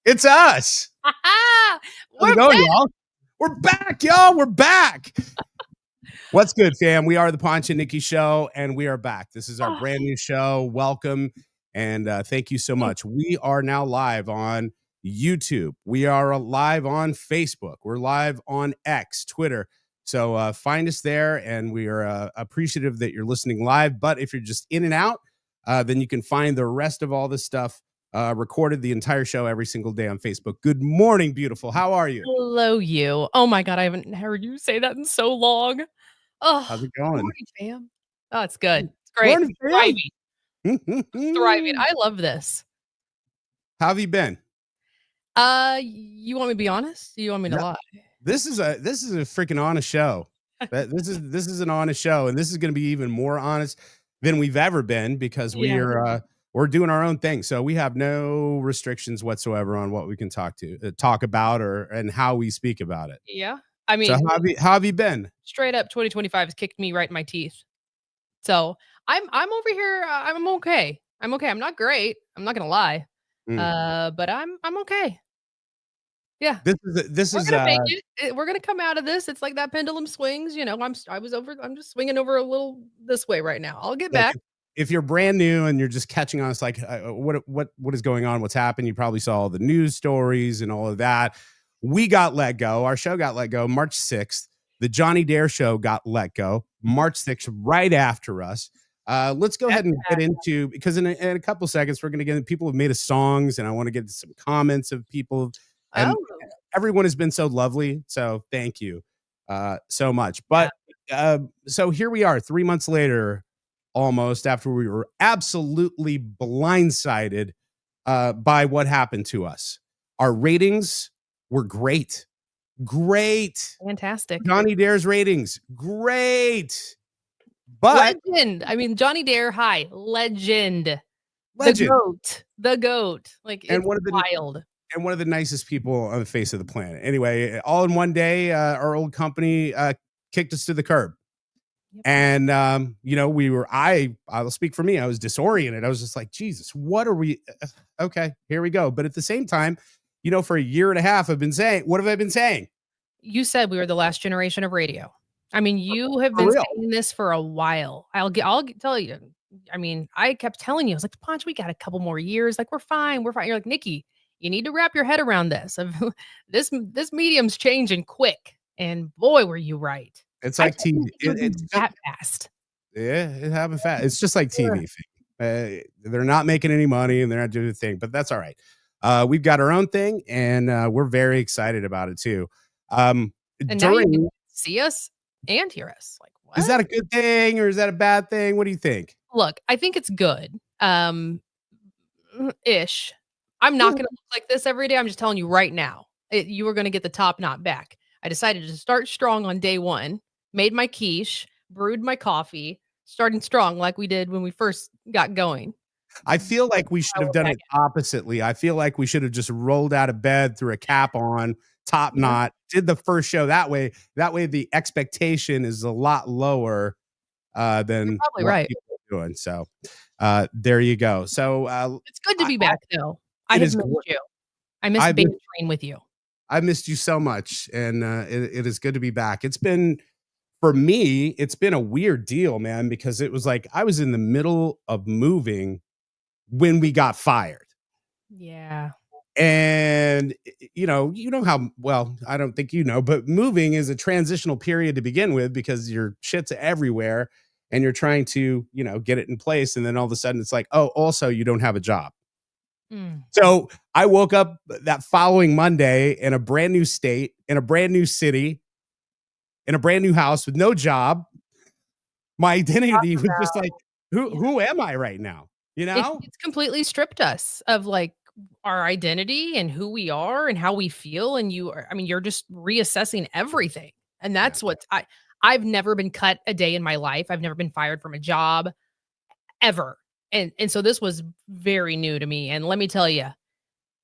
It's us. How's We're it going, back. y'all? We're back, y'all. We're back. What's good, fam? We are the Ponch and Nikki show, and we are back. This is our brand new show. Welcome, and thank you so much. We are now live on YouTube. We are live on Facebook. We're live on X, Twitter. So find us there, and we are appreciative that you're listening live. But if you're just in and out, then you can find the rest of all this stuff recorded the entire show every single day on Facebook. Good morning, beautiful. How are you? Hello, you. Oh my God, I haven't heard you say that in so long. Oh, How's it good going? morning, fam. Oh, it's good. It's great. Morning, It's thriving. Thriving. I love this. How have you been? You want me to be honest? You want me to Yeah. lie? This is a freaking honest show. This is an honest show, and this is going to be even more honest than we've ever been because Yeah. we're doing our own thing. So we have no restrictions whatsoever on what we can talk about and how we speak about it. Yeah. I So mean, how have you been? straight up 2025 has kicked me right in my teeth. So I'm over here. I'm okay. I'm okay. I'm not great. I'm not gonna lie. But I'm okay. Yeah. This We're is gonna make it. We're gonna come out of this. It's like that pendulum swings. You know, I'm just swinging over a little this way right now. I'll get look, back. if you're brand new and you're just catching on, it's like what is going on? What's happened? You probably saw all the news stories and all of that. We got let go. Our show got let go March 6th. The Johnny Dare show got let go March 6th, right after us. Let's go ahead and get into, because in a couple seconds we're going to get, people have made us songs, and I want to get some comments of people, and everyone has been so lovely. So thank you so much. But so here we are 3 months later, almost, after we were absolutely blindsided by what happened to us. Our ratings were great. Fantastic. Johnny Dare's ratings, great. But Legend. I mean, Johnny Dare, hi, legend. legend. The goat. Like, And it's wild. And one of the nicest people on the face of the planet. Anyway, all in one day, our old company kicked us to the curb. Yep. And you know, I'll speak for me. I was disoriented. I was just like, Jesus, what are we? Okay, here we go. But at the same time, you know, for a year and a half, I've been saying, what have I been saying? You said we were the last generation of radio. I mean, you have been saying this for a while. I'll tell you. I mean, I kept telling you, I was like, Ponch, we got a couple more years. Like, we're fine. We're fine. You're like, Nikki, you need to wrap your head around this. This medium's changing quick. And boy, were you right. It's like TV. It's that fast. Yeah, it happened fast. It's just like TV. They're not making any money and they're not doing the thing, but that's all right. We've got our own thing, and we're very excited about it too. And now you can see us and hear us. Like, what? Is that a good thing or is that a bad thing? What do you think? Look, I think it's good. Ish. I'm not gonna look like this every day. I'm just telling you right now. You were gonna get the top knot back. I decided to start strong on day one, made my quiche, brewed my coffee, starting strong like we did when we first got going. I feel like we should have done it oppositely. I feel like we should have just rolled out of bed, threw a cap on, top knot, did the first show that way. That way the expectation is a lot lower than You're probably right. People are doing. So there you go. So it's good to be back though. I have missed you. I missed being trained with you. I missed you so much, and it is good to be back. It's been, for me, it's been a weird deal, man, because it was like I was in the middle of moving when we got fired. Yeah. And you know how, well, I don't think you know, but moving is a transitional period to begin with because your shit's everywhere and you're trying to, you know, get it in place. And then all of a sudden it's like, oh, also you don't have a job. So I woke up that following Monday in a brand new state, in a brand new city, in a brand new house with no job. My identity was just like, who am I right now? You know, it's completely stripped us of like our identity and who we are and how we feel. And you're just reassessing everything. And that's what I've never been cut a day in my life. I've never been fired from a job ever. And so this was very new to me. And let me tell you,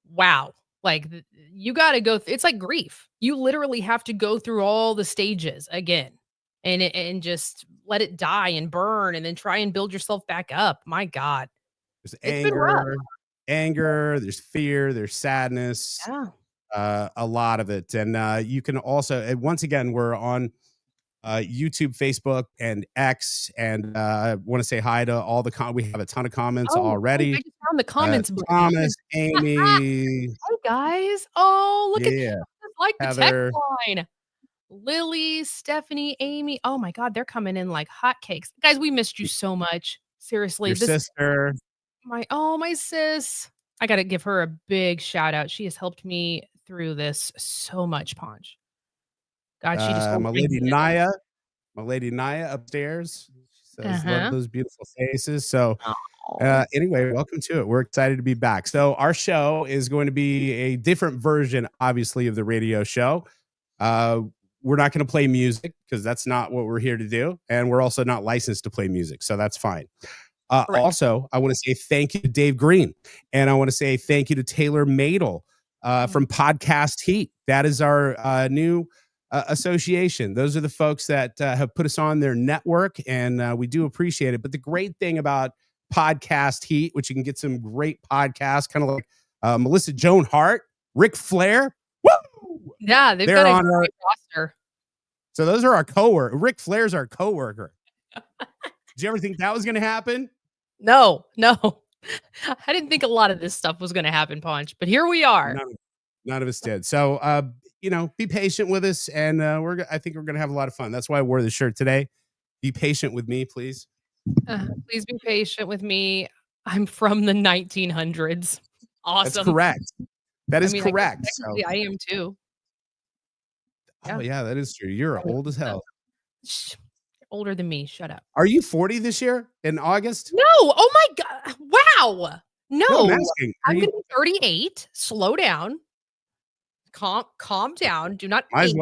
wow, like you got to go. It's like grief. You literally have to go through all the stages again and just let it die and burn and then try and build yourself back up. My God. there's It's been rough. anger, anger, there's fear, there's sadness, Yeah. a lot of it. And you can also, and once again, we're on YouTube, Facebook, and X. And I want to say hi to all we have a ton of comments Oh, right, I already. just found the comments button. Thomas, Amy, Hey, guys. Oh, look at yeah, just like the text Heather, line. Lily, Stephanie, Amy. Oh my God, they're coming in like hotcakes. Guys, we missed you so much. Seriously, your this sister, my sis. I gotta give her a big shout out. She has helped me through this so much, Ponch. God, she just holds my my lady hand. Naya, upstairs. She says, love Uh-huh. those beautiful faces. So, Oh. anyway, welcome to it. We're excited to be back. So, our show is going to be a different version, obviously, of the radio show. Uh, we're not going to play music because that's not what we're here to do. And we're also not licensed to play music. So, that's fine. Correct. Also, I want to say thank you to Dave Green. And I want to say thank you to Taylor Madel from Podcast Heat. That is our new association. Those are the folks that have put us on their network, and we do appreciate it. But the great thing about Podcast Heat, which you can get some great podcasts, kind of like Melissa Joan Hart, Ric Flair. Woo! Yeah, they've They're got a on great roster. so those are our coworker. Ric Flair's our coworker. Did you ever think that was going to happen? No, no. I didn't think a lot of this stuff was gonna happen, Ponch, but here we are. None of us did. So, be patient with us, and I think we're gonna have a lot of fun. That's why I wore the shirt today. Be patient with me, please. Please be patient with me. I'm from the 1900s. That's Awesome. correct. That I is mean, I guess correct. technically I am too. Oh Yeah. yeah, that is true. You're I mean, old as hell. shh, older than me. Shut up. Are you 40 this year in August? No. Oh my God. Wow. No, I'm No. asking. Are I'm you gonna be 38. Slow down. Calm down. Do not might as age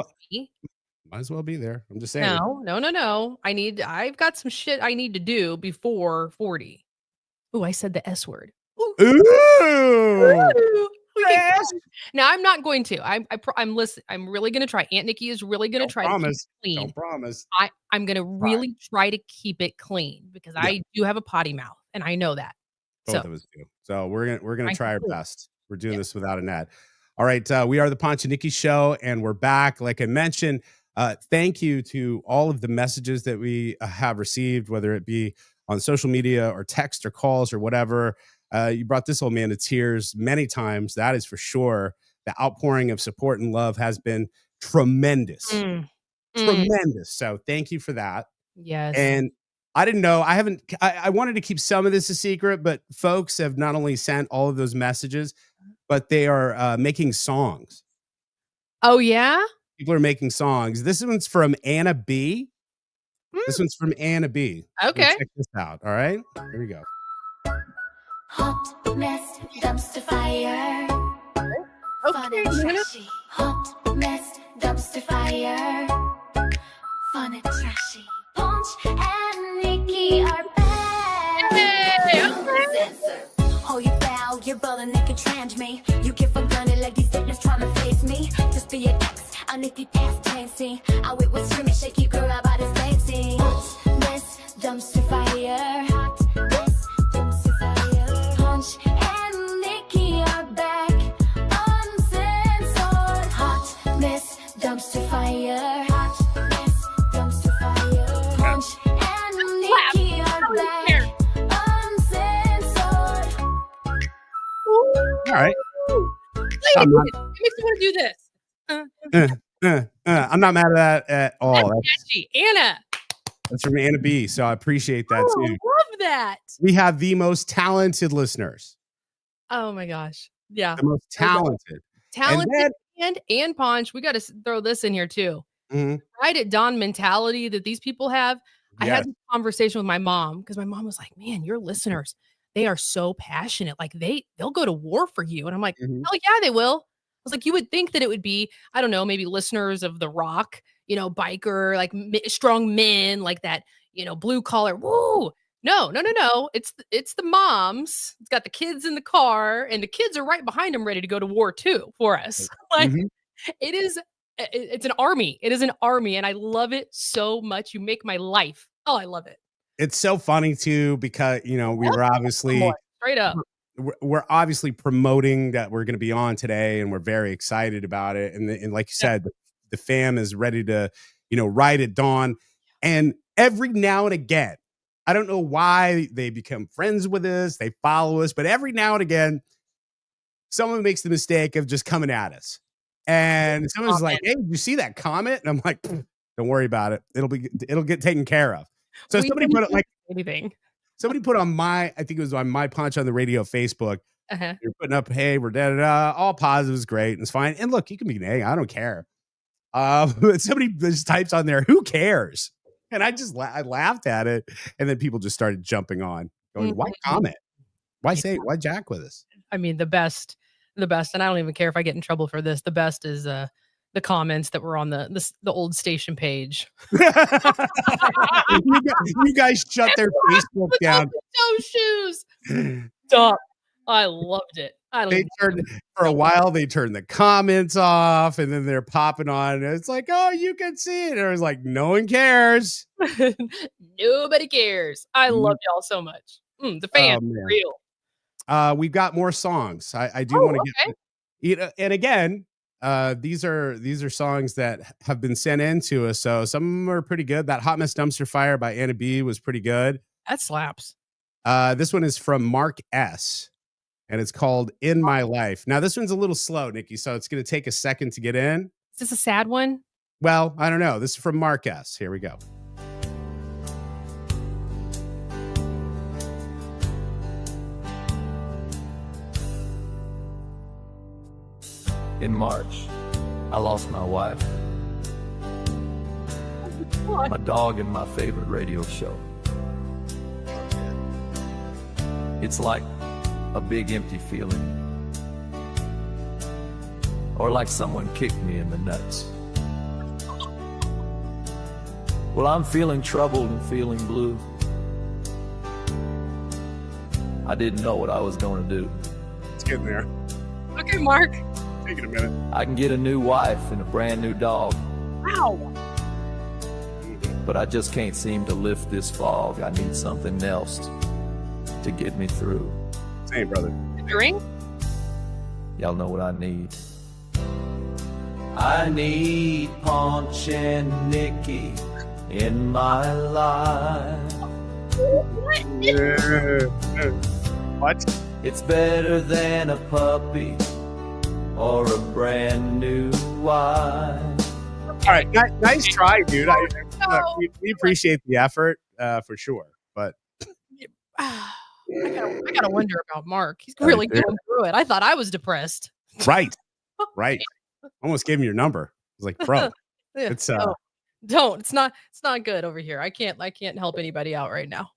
well me. be there. I'm just saying. No, no, no, no. I've got some shit I need to do before 40. Ooh, I said the S word. Ooh. Ooh. Ooh, we can Yes. now I'm not going to. I'm listen. I'm really gonna try. Aunt Nikki is really gonna Don't try to keep promise. it clean. Don't promise. I'm gonna Try. really try to keep it clean because Yeah, I do have a potty mouth and I know that. both So of us do. So we're gonna I try our can best. We're doing yeah. this without a net. All right, we are the Ponch and Nikki Show, and we're back. Like I mentioned, thank you to all of the messages that we have received, whether it be on social media or text or calls or whatever. You brought this old man to tears many times. That is for sure. The outpouring of support and love has been tremendous, Mm, mm, tremendous. So thank you for that. yes. And I didn't know. I wanted to keep some of this a secret, but folks have not only sent all of those messages, but they are making songs. Oh, yeah? People are making songs. This one's from Anna B. This Mm, one's from Anna B. So okay. check this out. All right. Here we go. Hot mess, dumpster fire. Fun Okay, and Nina. trashy. Hot mess, dumpster fire. Fun and trashy. Ponch and Nikki are back. Hey, okay. Oh, you bow, you're ballin' naked, trans me. You get for granted like these dickers trying to face me. Just be an ex, I need the ass dancing. I wait with screaming, shaky girl, our bodies dancing. Hot mess, dumpster fire. Hot mess, dumpster fire. Ponch and Nikki are back. Uncensored. Hot mess, dumpster fire. Hot mess, dumpster fire. Ponch and Nikki are back. Uncensored. All right. Play I'm not, it. It makes me want to do this. I'm not mad at that at all. That's catchy. Anna. That's from Anna B. So I appreciate that Oh, too. love that. We have the most talented listeners. Oh my gosh. Yeah. The most talented. Talented and Ponch. We got to throw this in here too. Mhm. Right at dawn mentality that these people have. I Yes. had this conversation with my mom because my mom was like, "Man, your listeners, they are so passionate. Like they'll go to war for you." And I'm like, Mhm. "Hell yeah, they will." I was like, "You would think that it would be, I don't know, maybe listeners of The Rock, biker, like strong men, like that, blue collar. Woo! No, no, no, no. It's the moms. It's got the kids in the car, and the kids are right behind them, ready to go to war too for us. Like Mhm. it is. It's an army. It is an army, and I love it so much. You make my life. Oh, I love it. It's so funny too because we Yep. were Come obviously on, straight up. we're obviously promoting that we're going to be on today, and we're very excited about it. And like you said, the fam is ready to, ride at dawn. And every now and again, I don't know why they become friends with us, they follow us, but every now and again, someone makes the mistake of just coming at us. And someone's like, "Hey, did you see that comment?" And I'm like, "Don't worry about it. It'll get taken care of." So somebody put it like anything. Somebody put on I think it was on my Ponch on the Radio Facebook. You're putting up, "Hey, we're da-da-da, all positives, great, and it's fine." And look, you can be an I don't care. But somebody just types on there, "Who cares?" And I just I laughed at it, and then people just started jumping on, going, "Why comment? Why why jack with us?" I mean, the best, and I don't even care if I get in trouble for this. The best is the comments that were on the old station page. you guys shut their Facebook down. Toe shoes. Stop. I loved it. They turned for a while. They turned the comments off, and then they're popping on. And it's like, "Oh, you can see it." And I was like, "No one cares. Nobody cares." I love y'all so much. The fan, real. We've got more songs. I do want to get, and again, these are songs that have been sent in to us. So some of them are pretty good. That Hot Mess Dumpster Fire by Anna B was pretty good. That slaps. This one is from Mark S. And it's called "In My Life." Now, this one's a little slow, Nikki, so it's going to take a second to get in. Is this a sad one? Well, I don't know. This is from Mark S. Here we go. In March, I lost my wife, my dog, and my favorite radio show. It's like a big empty feeling, or like someone kicked me in the nuts. Well, I'm feeling troubled and feeling blue. I didn't know what I was going to do. It's getting there. Okay, Mark. Take it a minute. I can get a new wife and a brand new dog. Wow. But I just can't seem to lift this fog. I need something else to get me through. Same, brother. Drink? Y'all know what I need. I need Ponch and Nikki in my life. What? It's better than a puppy or a brand new wife. All right, nice try, dude. We appreciate the effort for sure, but I gotta wonder about Mark. He's really going through it. I thought I was depressed. Right. Almost gave him your number. I was like, "Bro, it's don't. It's not good over here. I can't help anybody out right now.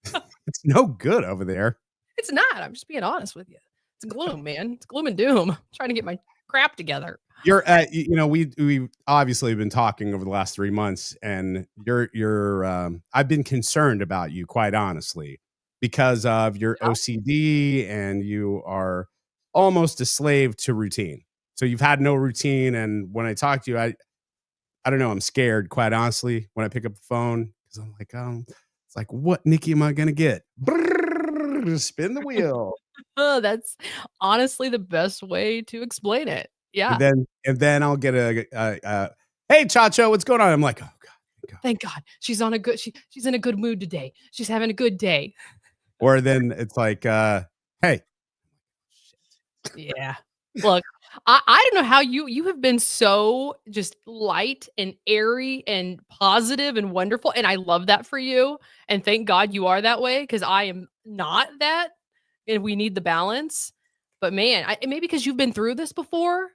It's no good over there." It's not. I'm just being honest with you. It's gloom, man. It's gloom and doom. I'm trying to get my crap together. You're we obviously been talking over the last 3 months, and I've been concerned about you, quite honestly, because of your OCD, and you are almost a slave to routine. So you've had no routine, and when I talk to you, I don't know, I'm scared, quite honestly, when I pick up the phone, because I'm like, it's like, what Nikki am I gonna get? Brrr, spin the wheel. Oh, that's honestly the best way to explain it. Yeah. And then I'll get a "Hey, Chacho, what's going on?" I'm like, "Oh God, thank God. She's on a good she's in a good mood today. She's having a good day." Or then it's like, "Hey." Yeah. Look, I don't know how you have been so just light and airy and positive and wonderful, and I love that for you. And thank God you are that way, because I am not that, and we need the balance. But man, maybe because you've been through this before,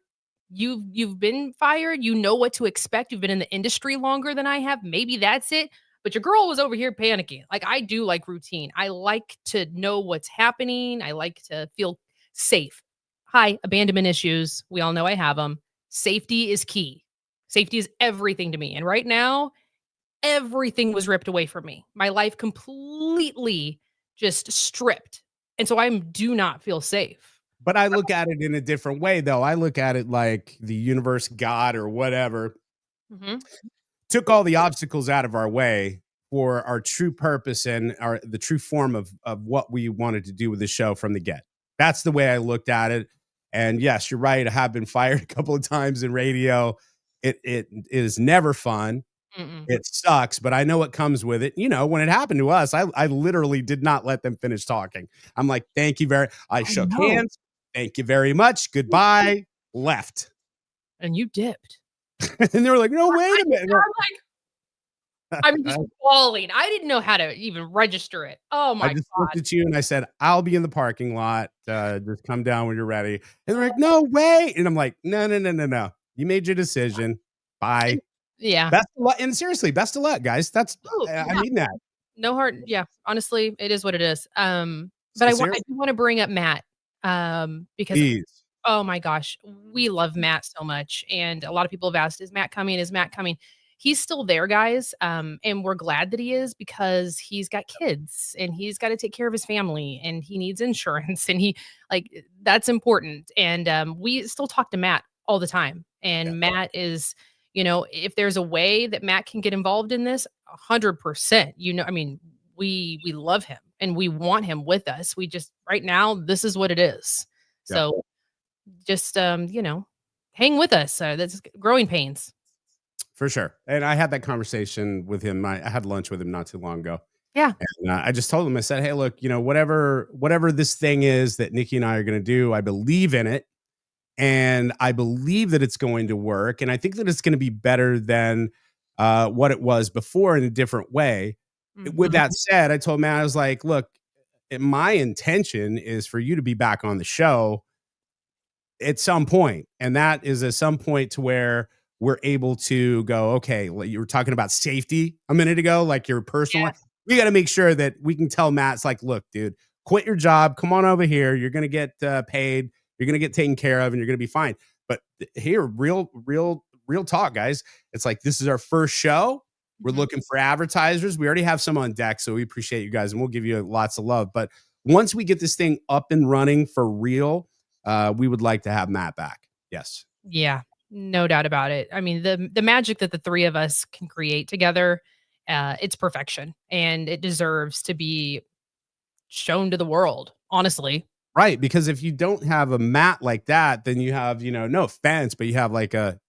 you've been fired, you know what to expect. You've been in the industry longer than I have. Maybe that's it. But your girl was over here panicking. Like, I do like routine. I like to know what's happening. I like to feel safe. Hi, abandonment issues. We all know I have them. Safety is key. Safety is everything to me. And right now, everything was ripped away from me. My life completely just stripped. And so I do not feel safe. But I look at it in a different way, though. I look at it like the universe, God, or whatever, took all the obstacles out of our way for our true purpose and the true form of what we wanted to do with the show from the get. That's the way I looked at it. And yes, you're right. I have been fired a couple of times in radio. It is never fun. Mm-mm. It sucks, but I know what comes with it. You know, when it happened to us, I literally did not let them finish talking. I'm like, thank you I shook hands. Thank you very much. Goodbye. Left. And you dipped. And they were like, no, wait a minute. I'm just bawling. I didn't know how to even register it. Oh my I just God. looked at you and I said, I'll be in the parking lot. Just come down when you're ready. And they're like, no, wait. And I'm like, no. You made your decision. Bye. Yeah. Best of luck. And seriously, best of luck, guys. I mean that. No hard. Yeah. Honestly, it is what it is. But I do want to bring up Matt. Because oh my gosh, we love Matt so much. And a lot of people have asked, is Matt coming? Is Matt coming? He's still there, guys. And we're glad that he is, because he's got kids and he's got to take care of his family and he needs insurance and that's important. And we still talk to Matt all the time. And Matt is, if there's a way that Matt can get involved in this, 100%, we love him and we want him with us. We just, right now, this is what it is. Yeah. So just, hang with us. That's growing pains. For sure. And I had that conversation with him. I had lunch with him not too long ago. Yeah. And I just told him, I said, hey, look, whatever this thing is that Nikki and I are going to do, I believe in it. And I believe that it's going to work. And I think that it's going to be better than what it was before in a different way. Mm-hmm. With that said, I told Matt, I was like, look, my intention is for you to be back on the show at some point. And that is at some point to where we're able to go, okay, you were talking about safety a minute ago, like your personal life. We got to make sure that we can tell Matt, it's like, look, dude, quit your job. Come on over here. You're going to get paid. You're going to get taken care of and you're going to be fine. But here, real talk, guys. It's like, this is our first show. We're looking for advertisers. We already have some on deck, so we appreciate you guys and we'll give you lots of love. But once we get this thing up and running for real, we would like to have Matt back. Yes. Yeah, no doubt about it. I mean, the magic that the three of us can create together, it's perfection and it deserves to be shown to the world, honestly. Right. Because if you don't have a Matt like that, then you have, no offense, but you have like a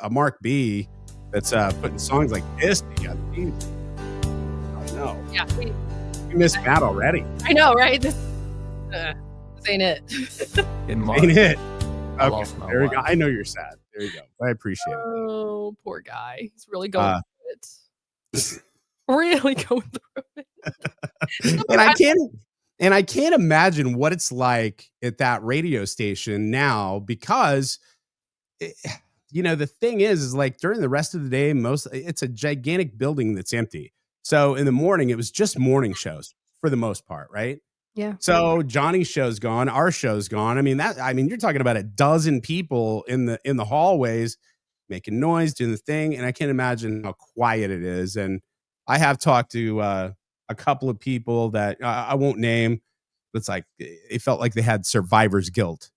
Mark B that's putting songs like this together. I know. Yeah. You missed Matt already. I know, right? This ain't it. Ain't it. Okay. There we go. I know you're sad. There you go. I appreciate it. Oh, poor guy. He's really going through it. Really going through it. And I can't imagine what it's like at that radio station now, because the thing is like during the rest of the day, it's a gigantic building that's empty. So in the morning, it was just morning shows for the most part, right? Yeah. So Johnny's show's gone, our show's gone. I mean, you're talking about a dozen people in the hallways making noise, doing the thing, and I can't imagine how quiet it is. And I have talked to a couple of people that I won't name. It's like it felt like they had survivor's guilt.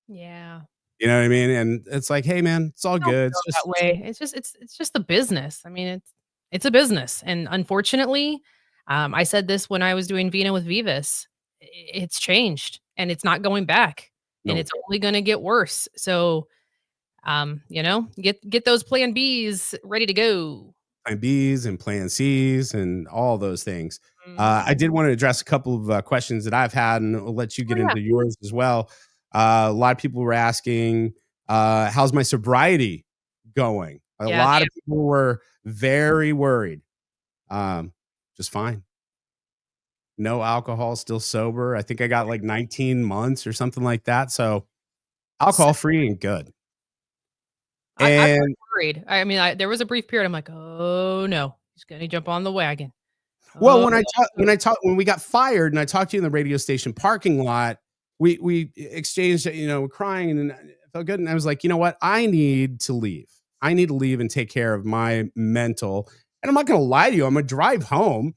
Yeah. You know what I mean? And it's like, hey man, it's all good. It's just that way. It's just the business. I mean, it's a business. And unfortunately, I said this when I was doing Vina with Vivas, it's changed and it's not going back. Nope. And it's only going to get worse. So, get those plan Bs ready to go. Plan Bs and plan Cs and all those things. I did want to address a couple of questions that I've had, and I'll let you get into yours as well. A lot of people were asking, how's my sobriety going? A lot of people were very worried. Just fine. No alcohol, still sober. I think I got like 19 months or something like that. So alcohol free and good. I was worried. I mean, there was a brief period. I'm like, oh no, he's going to jump on the wagon. Well, when we got fired and I talked to you in the radio station parking lot, we exchanged, crying, and it felt good. And I was like, you know what? I need to leave. I need to leave and take care of my mental. And I'm not going to lie to you. I'm going to drive home.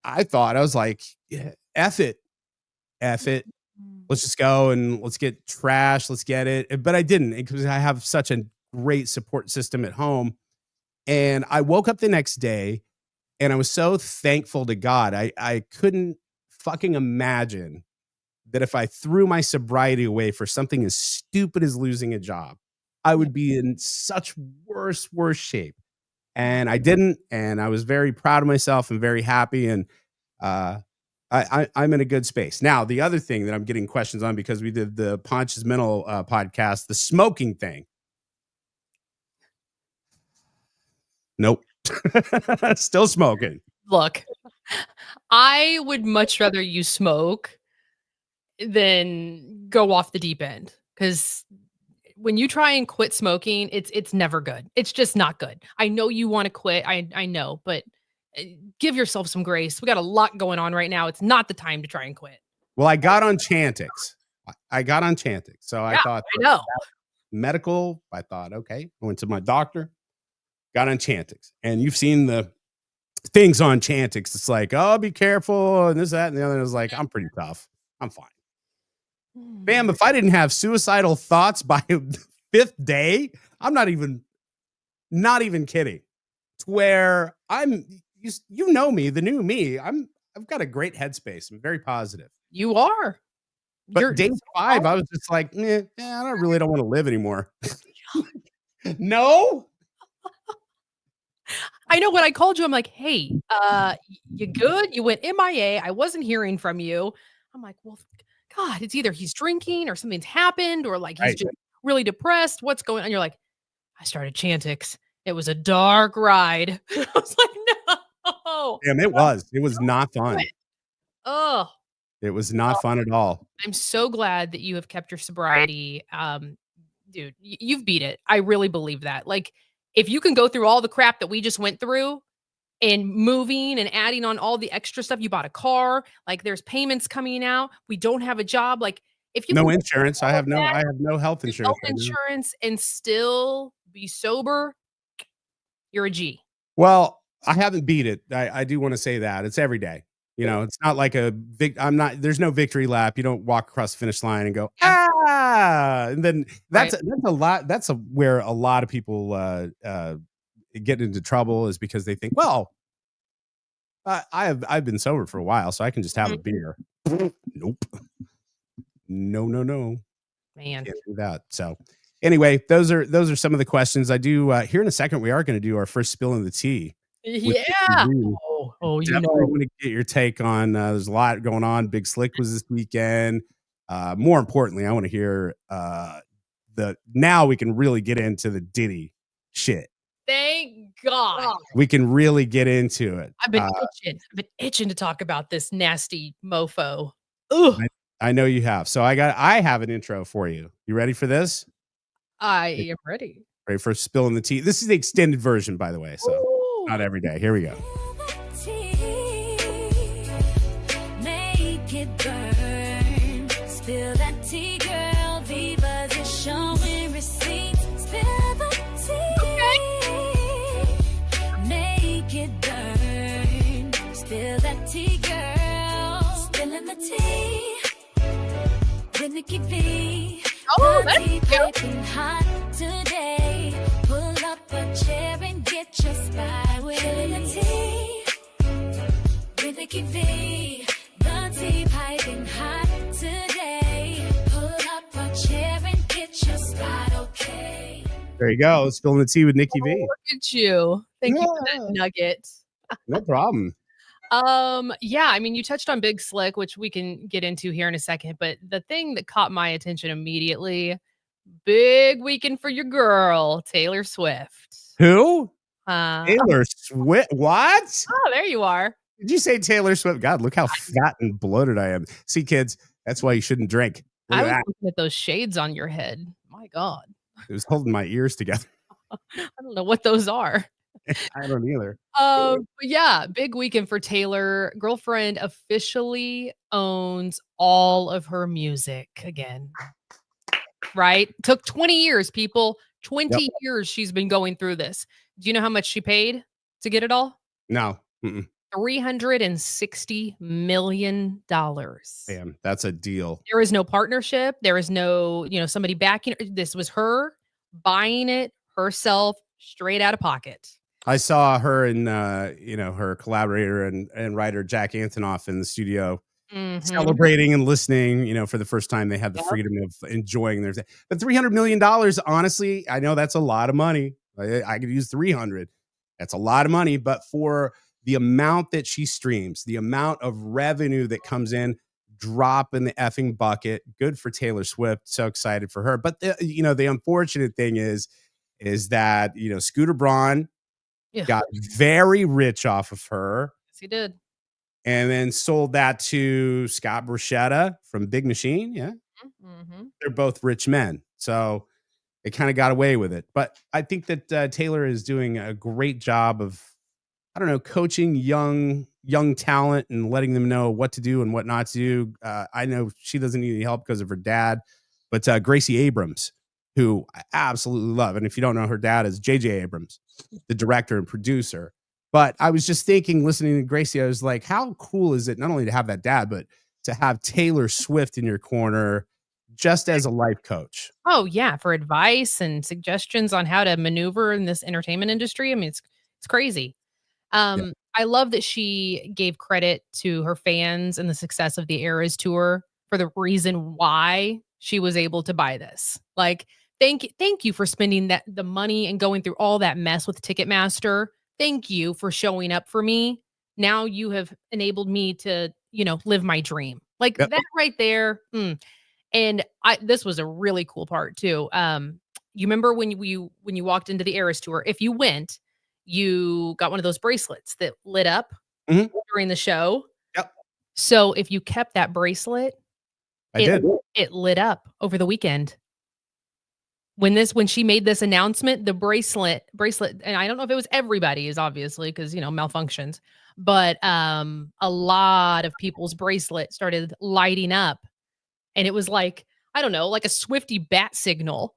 I was like, yeah, F it. Let's just go and let's get trash. Let's get it. But I didn't, because I have such a great support system at home. And I woke up the next day And I was so thankful to God. I couldn't fucking imagine that if I threw my sobriety away for something as stupid as losing a job, I would be in such worse shape. And I didn't, and I was very proud of myself and very happy. And uh, I'm in a good space. Now, the other thing that I'm getting questions on, because we did the Ponch's Mental podcast, the smoking thing. Nope. Still smoking. Look, I would much rather you smoke than go off the deep end, because when you try and quit smoking, it's never good. It's just not good. I know you want to quit. I know, but give yourself some grace. We got a lot going on right now. It's not the time to try and quit. Well, I got on Chantix. I got on Chantix. So I thought, I know. medical, I thought, okay. I went to my doctor, got on Chantix. And you've seen the things on Chantix. It's like, oh, be careful, and this, that, and the other. And I was like, I'm pretty tough. I'm fine. Bam, if I didn't have suicidal thoughts by the 5th day, I'm not even kidding. It's where you know me, the new me. I've got a great headspace. I'm very positive. You are. But day 5, I was just like, I don't want to live anymore. No. I know when I called you, I'm like, hey, you good? You went MIA. I wasn't hearing from you. I'm like, well, God, it's either he's drinking or something's happened, or like he's just really depressed. What's going on? You're like, I started Chantix. It was a dark ride. I was like, no. Damn, it was. It was not fun. Oh. It was not fun at all. I'm so glad that you have kept your sobriety. Dude, you've beat it. I really believe that. Like, if you can go through all the crap that we just went through and moving and adding on all the extra stuff, you bought a car, like there's payments coming out. We don't have a job. Like, if you no insurance, I have no health insurance. Health insurance and still be sober, you're a G. Well, I haven't beat it. I do want to say that it's every day. You know, it's not like there's no victory lap. You don't walk across the finish line and go, and then that's a lot. That's where a lot of people get into trouble, is because they think, well, I've been sober for a while, so I can just have a beer. Nope. No. Man. Can't do that. So anyway, those are some of the questions. I do here in a second, we are going to do our first spill in the tea. Yeah. Oh, you know. I want to get your take on, there's a lot going on. Big Slick was this weekend. More importantly, I want to hear now we can really get into the Diddy shit. Thank God. We can really get into it. I've been itching to talk about this nasty mofo. Ugh. I know you have. So I have an intro for you. You ready for this? I am ready. Ready for spilling the tea. This is the extended version, by the way. So not every day. Here we go. Make it burn. Spill that tea, girl. Viva's is showing receipts. Spill the tea. Make it burn. Spill that tea, girl. Spilling the tea. With Nikki V. Oh, that's cute. Hot today. Pull up a chair and get your spy with the tea. With Nikki V. The tea piping hot today. Pull up a chair and get your spot, okay? There you go. Spilling the tea with Nikki V. Look at you. Thank you for that nugget. No problem. Yeah, I mean, you touched on Big Slick, which we can get into here in a second, but the thing that caught my attention immediately, big weekend for your girl, Taylor Swift. Who? Taylor Swift. What? Oh, there you are. Did you say Taylor Swift? God, look how fat and bloated I am. See, kids, that's why you shouldn't drink. Look I at was that. looking at those shades on your head. My God. It was holding my ears together. I don't know what those are. I don't either. But yeah, big weekend for Taylor. Girlfriend officially owns all of her music again. Right? Took 20 years, people. 20 years she's been going through this. Do you know how much she paid to get it all? No. Mm-mm. $360 million. Damn, that's a deal. There is no partnership. There is no, somebody backing her. This was her buying it herself straight out of pocket. I saw her and her collaborator and writer Jack Antonoff in the studio celebrating and listening. For the first time they had the Yep. freedom of enjoying their. But $300 million, honestly, I know that's a lot of money. I could use 300. That's a lot of money, but for the amount that she streams, the amount of revenue that comes in, drop in the effing bucket. Good for Taylor Swift. So excited for her. But the unfortunate thing is that Scooter Braun Yeah. got very rich off of her. Yes, he did. And then sold that to Scott Bruschetta from Big Machine. Yeah. Mm-hmm. They're both rich men. So they kind of got away with it. But I think that Taylor is doing a great job of, I don't know, coaching young talent and letting them know what to do and what not to do. I know she doesn't need any help because of her dad, but Gracie Abrams, who I absolutely love. And if you don't know, her dad is J.J. Abrams, the director and producer. But I was just thinking, listening to Gracie, I was like, how cool is it not only to have that dad, but to have Taylor Swift in your corner just as a life coach? Oh, yeah, for advice and suggestions on how to maneuver in this entertainment industry. I mean, it's crazy. Yeah. I love that she gave credit to her fans and the success of the Eras tour for the reason why she was able to buy this. Like, thank you for spending the money and going through all that mess with Ticketmaster. Thank you for showing up for me. Now you have enabled me to, live my dream. Like Yep. that right there. And this was a really cool part too. You remember when you walked into the Eras tour, if you went, you got one of those bracelets that lit up during the show. Yep. So if you kept that bracelet, I did. It lit up over the weekend. When she made this announcement, the bracelet, and I don't know if it was everybody's, obviously, because malfunctions, but a lot of people's bracelet started lighting up. And it was like, I don't know, like a Swiftie bat signal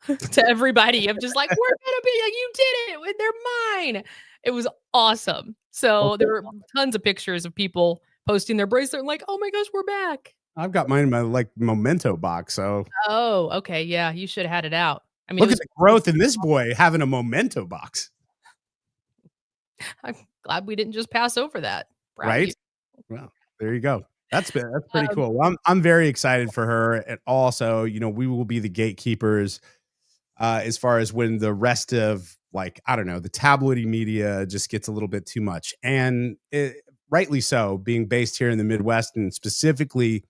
to everybody of just like, we're gonna be like, you did it, they're mine. It was awesome. So there were tons of pictures of people posting their bracelet and like, oh my gosh, we're back. I've got mine in my memento box. So Oh, okay. Yeah, you should have had it out. I mean, look at the growth in this boy having a memento box. I'm glad we didn't just pass over that. Proud of Right? you. Well, there you go. That's pretty cool. Well, I'm very excited for her. And also, we will be the gatekeepers as far as when the rest of, like, I don't know, the tabloidy media just gets a little bit too much. And rightly so, being based here in the Midwest and specifically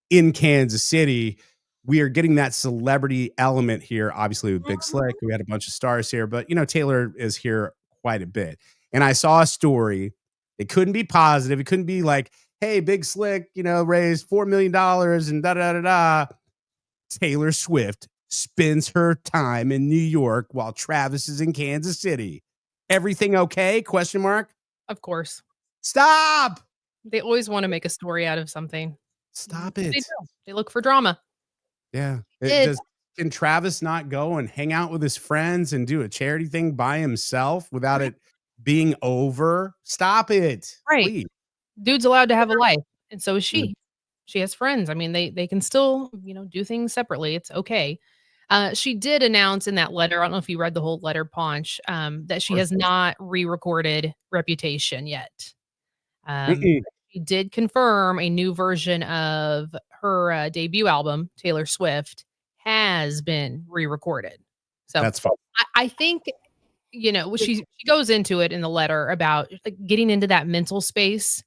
in Kansas City, we are getting that celebrity element here, obviously with Big Slick. We had a bunch of stars here, but Taylor is here quite a bit. And I saw a story. It couldn't be positive. It couldn't be like, hey, Big Slick, raised $4 million and da da da da. Taylor Swift spends her time in New York while Travis is in Kansas City. Everything okay? Question mark. Of course. Stop. They always want to make a story out of something. Stop it. They look for drama. Yeah. Can Travis not go and hang out with his friends and do a charity thing by himself without it being over? Stop it. Right. Please. Dude's allowed to have a life, and so is she. She has friends. I mean, they can still, do things separately. It's okay. She did announce in that letter, I don't know if you read the whole letter, Ponch, that she has not re-recorded Reputation yet. She did confirm a new version of her debut album, Taylor Swift, has been re-recorded. So that's fine. I think, she goes into it in the letter about like getting into that mental space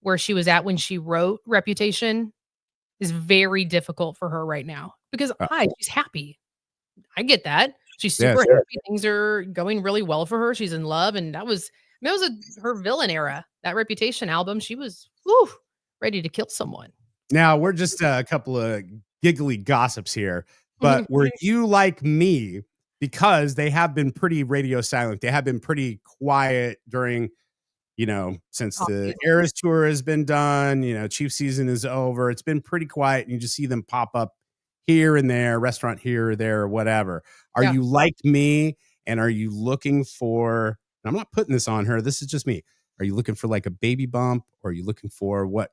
where she was at when she wrote Reputation is very difficult for her right now because she's happy. I get that. She's super happy. Things are going really well for her. She's in love. And that was her villain era. That Reputation album, she was ready to kill someone. Now, we're just a couple of giggly gossips here, but were you like me? Because they have been pretty radio silent. They have been pretty quiet during, since the Eras tour has been done, Chief season is over. It's been pretty quiet. And you just see them pop up here and there, restaurant here or there, or whatever. Are you like me? And are you looking for, and I'm not putting this on her, this is just me. Are you looking for like a baby bump? Or are you looking for what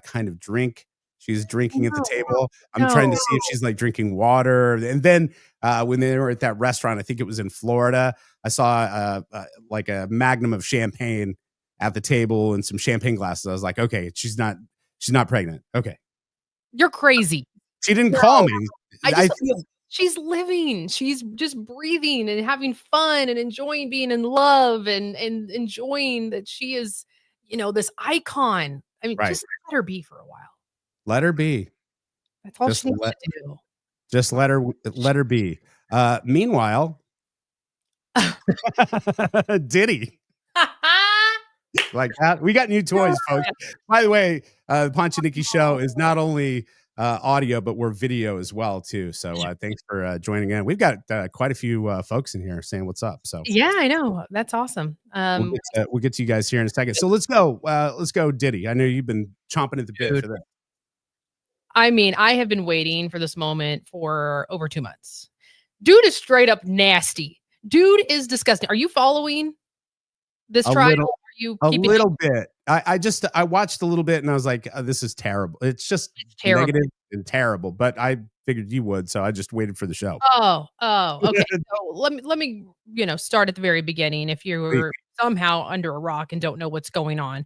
kind of drink She's drinking at the No, table. I'm trying to no. see if she's like drinking water. And then when they were at that restaurant, I think it was in Florida, I saw like a magnum of champagne at the table and some champagne glasses. I was like, okay, she's not pregnant. Okay. You're crazy. She didn't No. call me. I I just feel she's living. She's just breathing and having fun and enjoying being in love and enjoying that she is, this icon. I mean, right. just let her be for a while. Let her be. That's all Just she needs let to do. just let her be. Meanwhile, Diddy. Like that. We got new toys, folks. By the way, the Ponch and Nikki show is not only audio, but we're video as well, too. So thanks for joining in. We've got quite a few folks in here saying what's up. So Yeah, I know. That's awesome. we'll get to you guys here in a second. So let's go. Let's go, Diddy. I know you've been chomping at the bit Dude. for this. I mean, I have been waiting for this moment for over 2 months. Dude is straight up nasty. Dude is disgusting. Are you following this A trial? little- Are you A keeping little bit. I watched a little bit and I was like, this is terrible. It's just terrible? negative and terrible. But I figured you would, so I just waited for the show. Oh, okay. So let me, start at the very beginning. If you're somehow under a rock and don't know what's going on,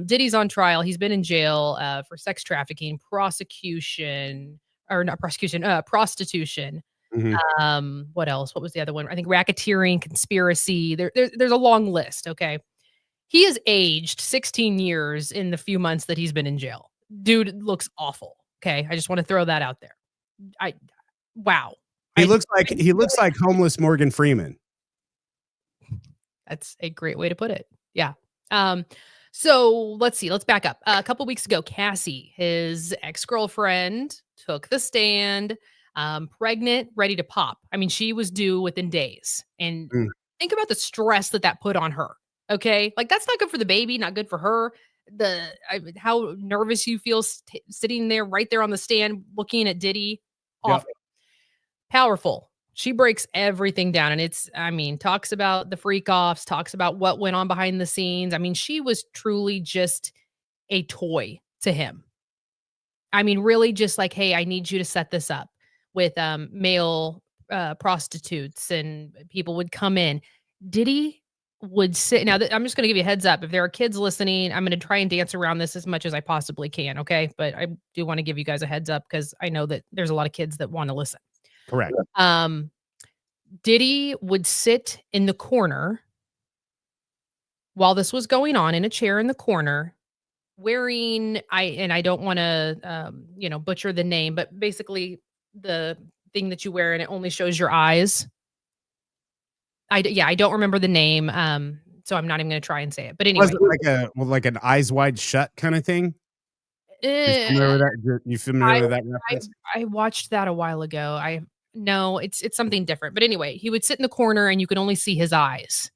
Diddy's on trial. He's been in jail for sex trafficking, prostitution. Mhm. What else? What was the other one? I think racketeering, conspiracy. There's a long list. Okay. He has aged 16 years in the few months that he's been in jail. Dude looks awful. Okay. I just want to throw that out there. Wow. He looks like homeless Morgan Freeman. That's a great way to put it. Yeah. So let's see. Let's back up. A couple weeks ago, Cassie, his ex-girlfriend, took the stand, pregnant, ready to pop. I mean, she was due within days. And think about the stress that put on her. Okay. Like, that's not good for the baby, not good for her. How nervous you feel sitting there, right there on the stand, looking at Diddy. Awful. Yep. Powerful. She breaks everything down and talks about the freak offs, talks about what went on behind the scenes. I mean, she was truly just a toy to him. I mean, really just like, hey, I need you to set this up with male prostitutes and people would come in. Diddy would sit. Now, I'm just going to give you a heads up. If there are kids listening, I'm going to try and dance around this as much as I possibly can. Okay. But I do want to give you guys a heads up because I know that there's a lot of kids that want to listen. Correct. Diddy would sit in the corner while this was going on in a chair in the corner wearing, I don't want to, butcher the name, but basically the thing that you wear and it only shows your eyes. I don't remember the name. So I'm not even going to try and say it, but anyway. Was it like an eyes wide shut kind of thing? You familiar with that? You familiar with that reference? I watched that a while ago. No, it's something different. But anyway, he would sit in the corner and you could only see his eyes.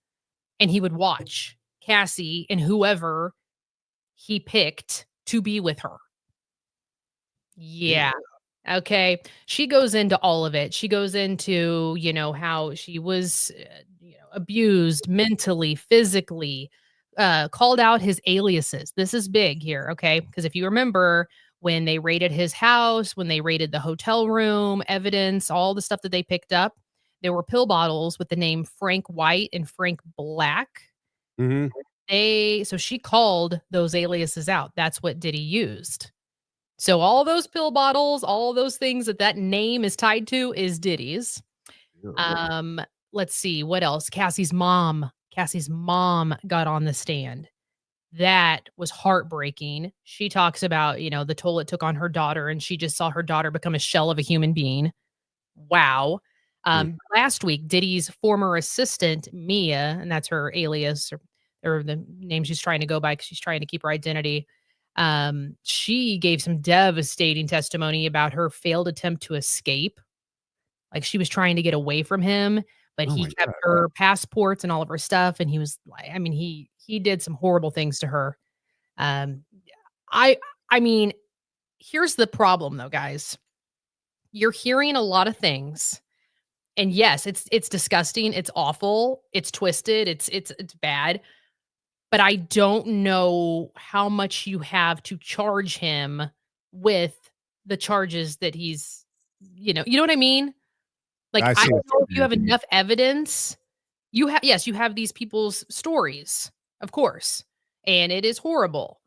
And he would watch Cassie and whoever he picked to be with her. Yeah. Okay. She goes into all of it. She goes into, how she was abused mentally, physically, called out his aliases. This is big here. Okay. Because if you remember, when they raided his house, when they raided the hotel room, evidence, all the stuff that they picked up, there were pill bottles with the name Frank White and Frank Black. Mm-hmm. So she called those aliases out. That's what Diddy used. So all those pill bottles, all those things that name is tied to is Diddy's. Let's see what else. Cassie's mom got on the stand. That was heartbreaking. She talks about, the toll it took on her daughter, and she just saw her daughter become a shell of a human being. Wow. Last week, Diddy's former assistant, Mia, and that's her alias or the name she's trying to go by because she's trying to keep her identity. She gave some devastating testimony about her failed attempt to escape. Like, she was trying to get away from him, but he kept her passports and all of her stuff. And he was like, he did some horrible things to her. Here's the problem though, guys. You're hearing a lot of things, and yes, it's disgusting. It's awful. It's twisted. It's bad. But I don't know how much you have to charge him with the charges that he's, you know what I mean? Like, I I see don't what know if you you have mean. enough evidence. Yes, you have these people's stories, of course, and it is horrible.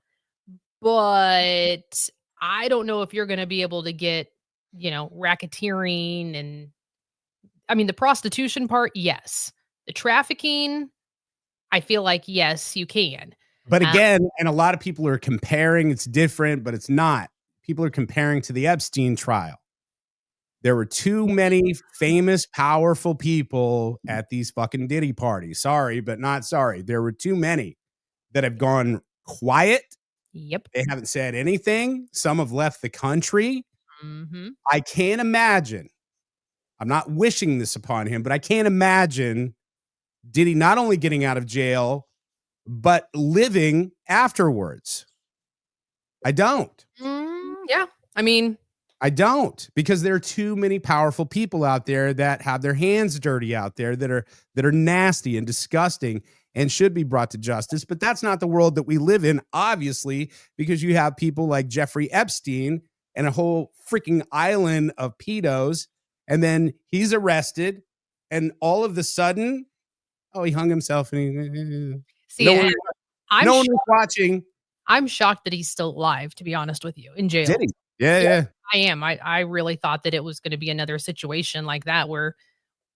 But I don't know if you're gonna be able to get, racketeering and I mean, the prostitution part, yes. The trafficking, I feel like, yes, you can. But Uh, again, and a lot of people are comparing, it's different, but it's not. People are comparing to the Epstein trial. There were too many famous, powerful people at these fucking Diddy parties. Sorry, but not sorry. There were too many that have gone quiet. yep. They haven't said anything. Some have left the country. Mhm. I can't imagine. I'm not wishing this upon him, but I can't imagine Diddy not only getting out of jail, but living afterwards. I don't. Yeah. I mean, I don't, because there are too many powerful people out there that have their hands dirty out there that are nasty and disgusting and should be brought to justice. But that's not the world that we live in, obviously, because you have people like Jeffrey Epstein and a whole freaking island of pedos, and then he's arrested, and all of the sudden, oh, he hung himself, and see, and I'm no one sho was watching. I'm shocked that he's still alive, to be honest with you, in jail. Did he? Yeah, Yeah, yeah. I am. I really thought that it was gonna be another situation like that where,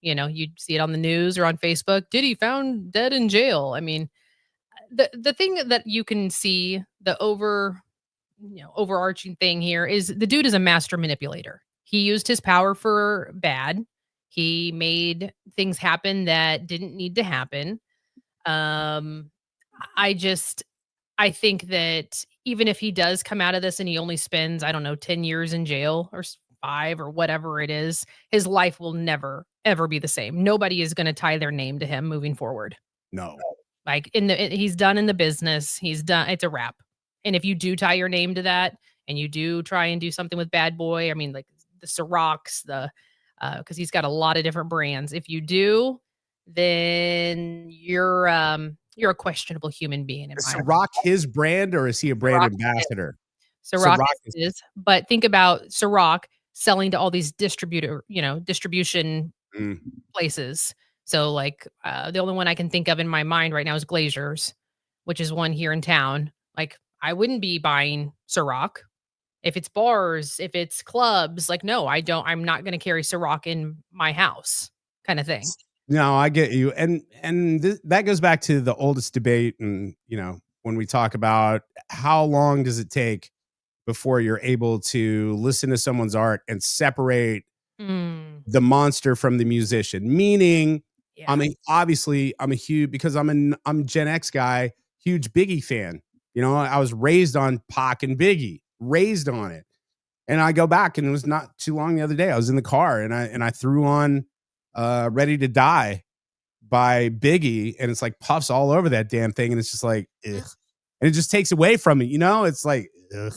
you'd see it on the news or on Facebook, "Diddy found dead in jail." I mean, the thing that you can see, the overarching thing here is the dude is a master manipulator. He used his power for bad. He made things happen that didn't need to happen. Um, I just I think that even if he does come out of this and he only spends, I don't know, 10 years in jail or 5 or whatever it is, his life will never ever be the same. Nobody is going to tie their name to him moving forward. No. Like he's done in the business. He's done. It's a wrap. And if you do tie your name to that, and you do try and do something with Bad Boy, I mean, like the Cirocs, because he's got a lot of different brands. If you do, then you're a questionable human being in Is my Ciroc his brand, or is he a brand Ciroc ambassador? Ciroc Ciroc is is, but think about Ciroc selling to all these distribution mm, places. So like the only one I can think of in my mind right now is Glazers, which is one here in town. Like I wouldn't be buying Ciroc if it's bars, if it's clubs. Like no, I don't. I'm not going to carry Ciroc in my house, kind of thing. no, I get you, and that goes back to the oldest debate, and when we talk about how long does it take before you're able to listen to someone's art and separate Mm, the monster from the musician. Meaning, yeah. I'm a huge, because I'm a Gen X guy, huge Biggie fan. I was raised on Pac and Biggie, raised on it. And I go back, and it was not too long the other day. I was in the car, and I threw on Ready to Die by Biggie, and it's like puffs all over that damn thing, and it's just like, ugh. And it just takes away from it. It's like, ugh.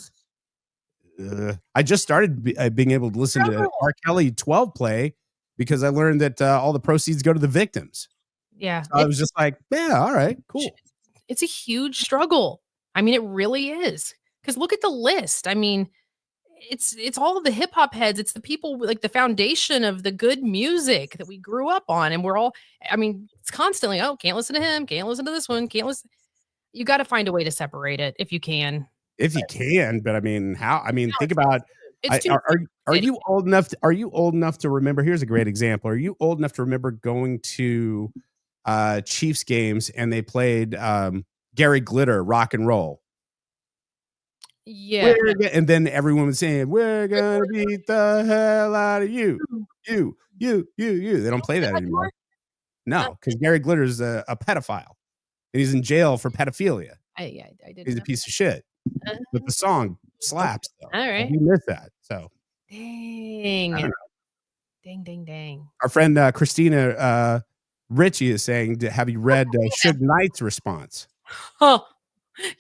I just started being able to listen to R. Kelly 12 play because I learned that all the proceeds go to the victims. Yeah. So I was just like, yeah, all right, cool. It's a huge struggle. I mean, it really is. Because look at the list. I mean, it's all of the hip hop heads. It's the people like the foundation of the good music that we grew up on, and we're all. I mean, it's constantly. Oh, can't listen to him. Can't listen to this one. Can't listen. You got to find a way to separate it if you can. If you can, but I mean, how? I mean, No, think about. it's too. Are you old enough? Are you old enough to remember? Here's a great example. Are you old enough to remember going to Chiefs games and they played Gary Glitter, Rock and Roll? Yeah. And then everyone was saying, "We're gonna beat the hell out of you, you." They don't play that anymore. No, because Gary Glitter is a pedophile, and he's in jail for pedophilia. I did. He's a piece of shit. But the song slaps. Though. All right. You missed that. So Dang. Dang. our friend Christina Ritchie is saying, "Have you read Suge Knight's response?" Oh,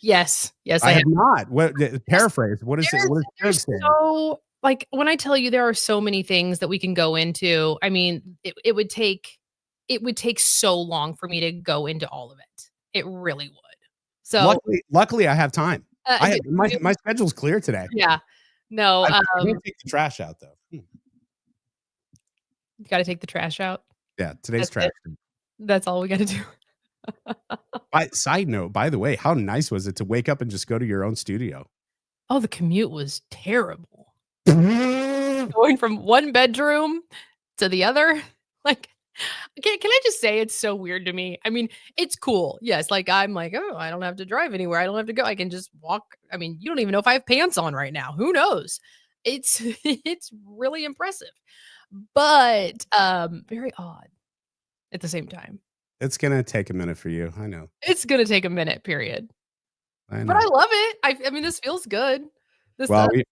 yes, I I have not. What paraphrase? What is it? What is There's Suge saying? so like when I tell you there are so many things that we can go into. I mean, it would take so long for me to go into all of it. It really would. So Luckily, I have time. I have good for you. my schedule's clear today. Yeah. No, I can't take the trash out though. you got to take the trash out. Yeah, today's That's trash. it. That's all we got to do. Side note, by the way, how nice was it to wake up and just go to your own studio? Oh, the commute was terrible. Going from one bedroom to the other. Like, can I just say it's so weird to me? I mean, it's cool. Yes, like I'm like, oh, I don't have to drive anywhere. I don't have to go. I can just walk. I mean, you don't even know if I have pants on right now. Who knows? It's it's really impressive. But very odd at the same time. It's gonna take a minute for you. I know. It's gonna take a minute, period. I But know. I love it. I mean, this feels good. This Well, does.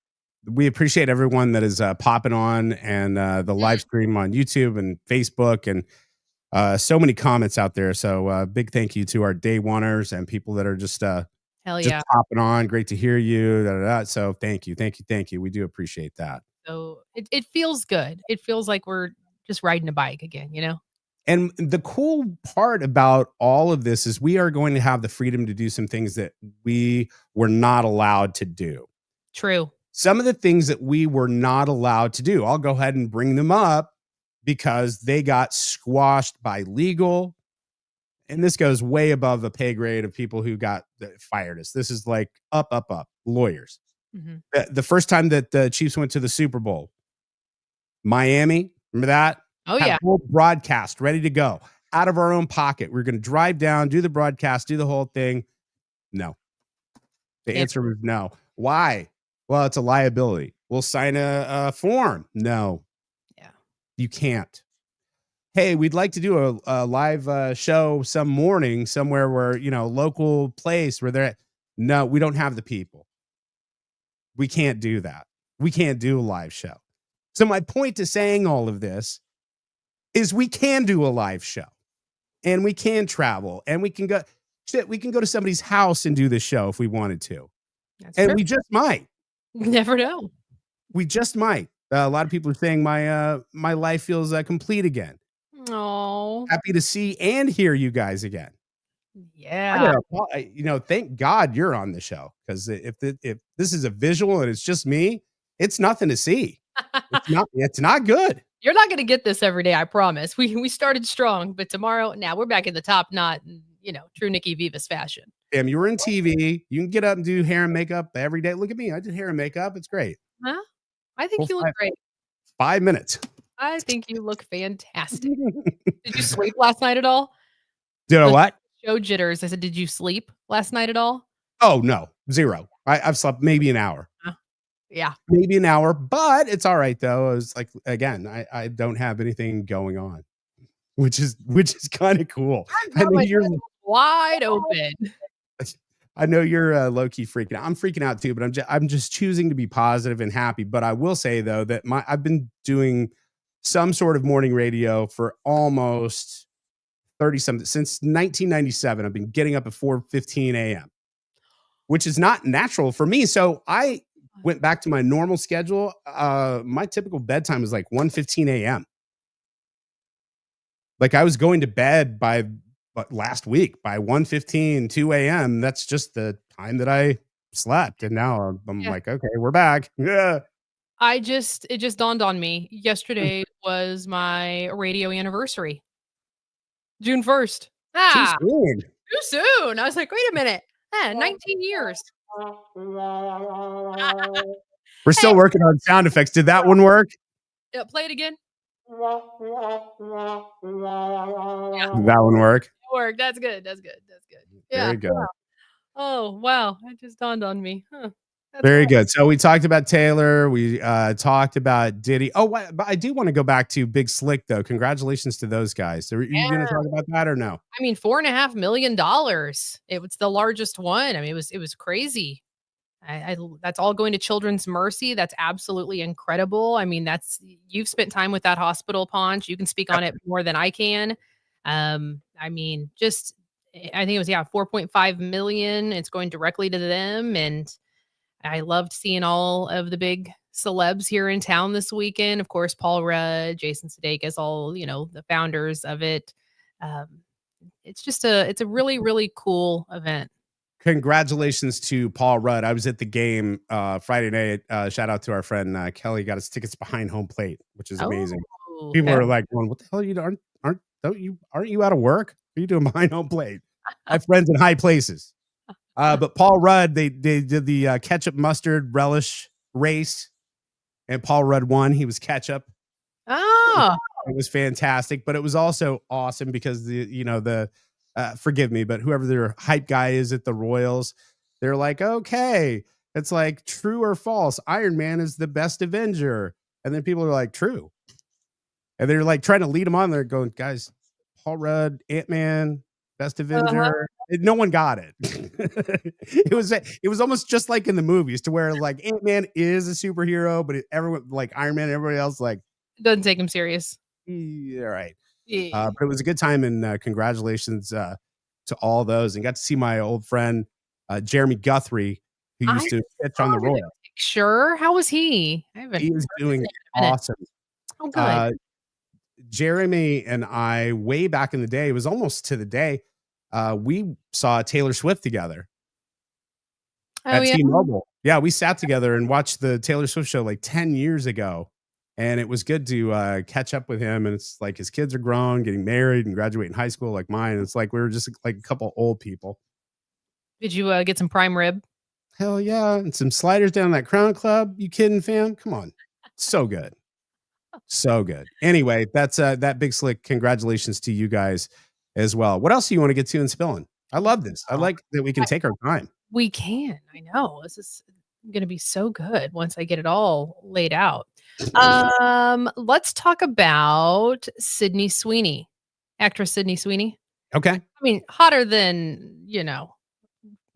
we appreciate everyone that is popping on and the live stream on YouTube and Facebook and so many comments out there. So big thank you to our day oneers and people that are just Hell yeah. popping on. Great to hear you. Da, da, da. So thank you. We do appreciate that. So it feels good. It feels like we're just riding a bike again, you know? And the cool part about all of this is we are going to have the freedom to do some things that we were not allowed to do. True. Some of the things that we were not allowed to do, I'll go ahead and bring them up because they got squashed by legal. And this goes way above the pay grade of people who got fired us. This is like up, lawyers. Mm-hmm. The first time that the Chiefs went to the Super Bowl, Miami, remember that? Oh, Had yeah. a whole broadcast ready to go out of our own pocket. We're going to drive down, do the broadcast, do the whole thing. No. The answer was no. Why? Well, it's a liability. We'll sign a form. No. Yeah. You can't. Hey, we'd like to do a live show some morning somewhere where, local place where they're at. No, we don't have the people. We can't do that. We can't do a live show. So my point to saying all of this is we can do a live show and we can travel and we can go to somebody's house and do this show if we wanted to. That's And true. we just might. Never know. We just might. A lot of people are saying my life feels complete again. Oh, Happy to see and hear you guys again. yeah. Thank God you're on the show because if this is a visual and it's just me, it's nothing to see. It's not good. You're not going to get this every day, I promise. We started strong, but tomorrow, now we're back in the top knot, true Nikki Vivas fashion. Damn, you were in TV. You can get up and do hair and makeup every day. Look at me. I did hair and makeup. It's great. Huh? I think you look great. 5 minutes. I think you look fantastic. Did you sleep last night at all? You know what? Show jitters. I said, did you sleep last night at all? Oh, no. 0. I've slept maybe an hour. Yeah. Maybe an hour, but it's all right, though. I was like, again, I don't have anything going on, which is kind of cool. I know you're wide open. I know you're low-key freaking out. I'm freaking out too, but I'm just choosing to be positive and happy. But I will say, though, that I've been doing some sort of morning radio for almost 30-something since 1997. I've been getting up at 4:15 a.m., which is not natural for me. So I went back to my normal schedule. My typical bedtime is like 1:15 a.m. Like I was going to bed last week by 1:15, 2 a.m. That's just the time that I slept. And now I'm like, okay, we're back. Yeah. It just dawned on me. Yesterday was my radio anniversary. June 1st. Too soon. Too soon. I was like, wait a minute. 19 years. We're still working on sound effects. Did that one work? Yeah, play it again. Did that one work? It worked. That's good. Yeah. Very good. Wow. Oh, wow. It just dawned on me. Huh. Very good. So we talked about Taylor. We talked about Diddy. Oh, but I do want to go back to Big Slick, though. Congratulations to those guys. So are you going to talk about that or no? I mean, $4.5 million. It was the largest one. I mean, it was crazy. That's all going to Children's Mercy. That's absolutely incredible. I mean, you've spent time with that hospital, Ponch. You can speak on it more than I can. I mean, I think it was 4.5 million. It's going directly to them, and I loved seeing all of the big celebs here in town this weekend. Of course, Paul Rudd, Jason Sudeikis, all the founders of it. It's a really, really cool event. Congratulations to Paul Rudd. I was at the game Friday night. Shout out to our friend Kelly. Got his tickets behind home plate, which is amazing. People Okay. are like, going, "What the hell are you doing? Aren't you out of work? What are you doing behind home plate?" I have friends in high places. But Paul Rudd, they did the ketchup mustard relish race, and Paul Rudd won. He was ketchup. Oh, It was fantastic, but it was also awesome because the forgive me, but whoever their hype guy is at the Royals, they're like, okay, it's like true or false. Iron Man is the best Avenger, and then people are like, true, and they're like trying to lead him on. They're going, guys, Paul Rudd, Ant-Man, best Avenger. No one got it. It was almost just like in the movies, to where like Ant-Man is a superhero, but everyone like Iron Man, everybody else like doesn't take him serious. yeah, right. Yeah. But it was a good time, and congratulations to all those, and got to see my old friend Jeremy Guthrie, who used to pitch on the Royals. Sure. How was he? I haven't He was heard doing his name in a minute. awesome. Oh, good. Jeremy and I, way back in the day, it was almost to the day, we saw Taylor Swift together at yeah. T-Mobile. Yeah, we sat together and watched the Taylor Swift show like 10 years ago. And it was good to catch up with him. And it's like his kids are grown, getting married and graduating high school like mine. It's like we were just like a couple old people. Did you get some prime rib? Hell yeah. And some sliders down that Crown Club. You kidding, fam? Come on. So good. So good. Anyway, that's that big slick. Congratulations to you guys as well. What else do you want to get to in spilling? I love this. I like that we can take our time. We can. I know. This is going to be so good once I get it all laid out. Let's talk about Sydney Sweeney, actress Sydney Sweeney. Okay. I mean, hotter than,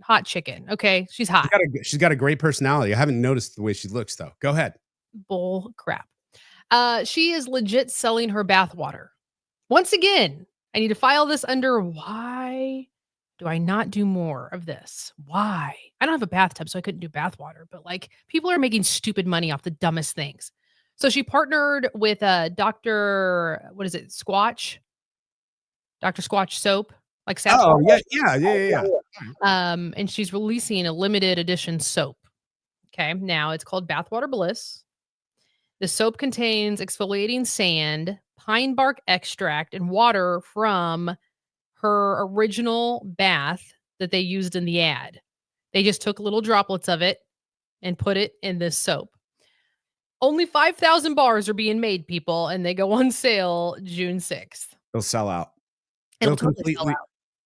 hot chicken. Okay. She's hot. She's got a great personality. I haven't noticed the way she looks though. Go ahead. Bull crap. She is legit selling her bathwater. Once again, I need to file this under why do I not do more of this? Why? I don't have a bathtub, so I couldn't do bathwater, but like people are making stupid money off the dumbest things. So she partnered with Dr. What is it? Squatch? Dr. Squatch soap. Like Oh, yeah. And she's releasing a limited edition soap. Okay. Now it's called Bathwater Bliss. The soap contains exfoliating sand, pine bark extract, and water from her original bath that they used in the ad. They just took little droplets of it and put it in this soap. Only 5,000 bars are being made, people, and they go on sale June 6th. They'll sell out. It'll totally sell out.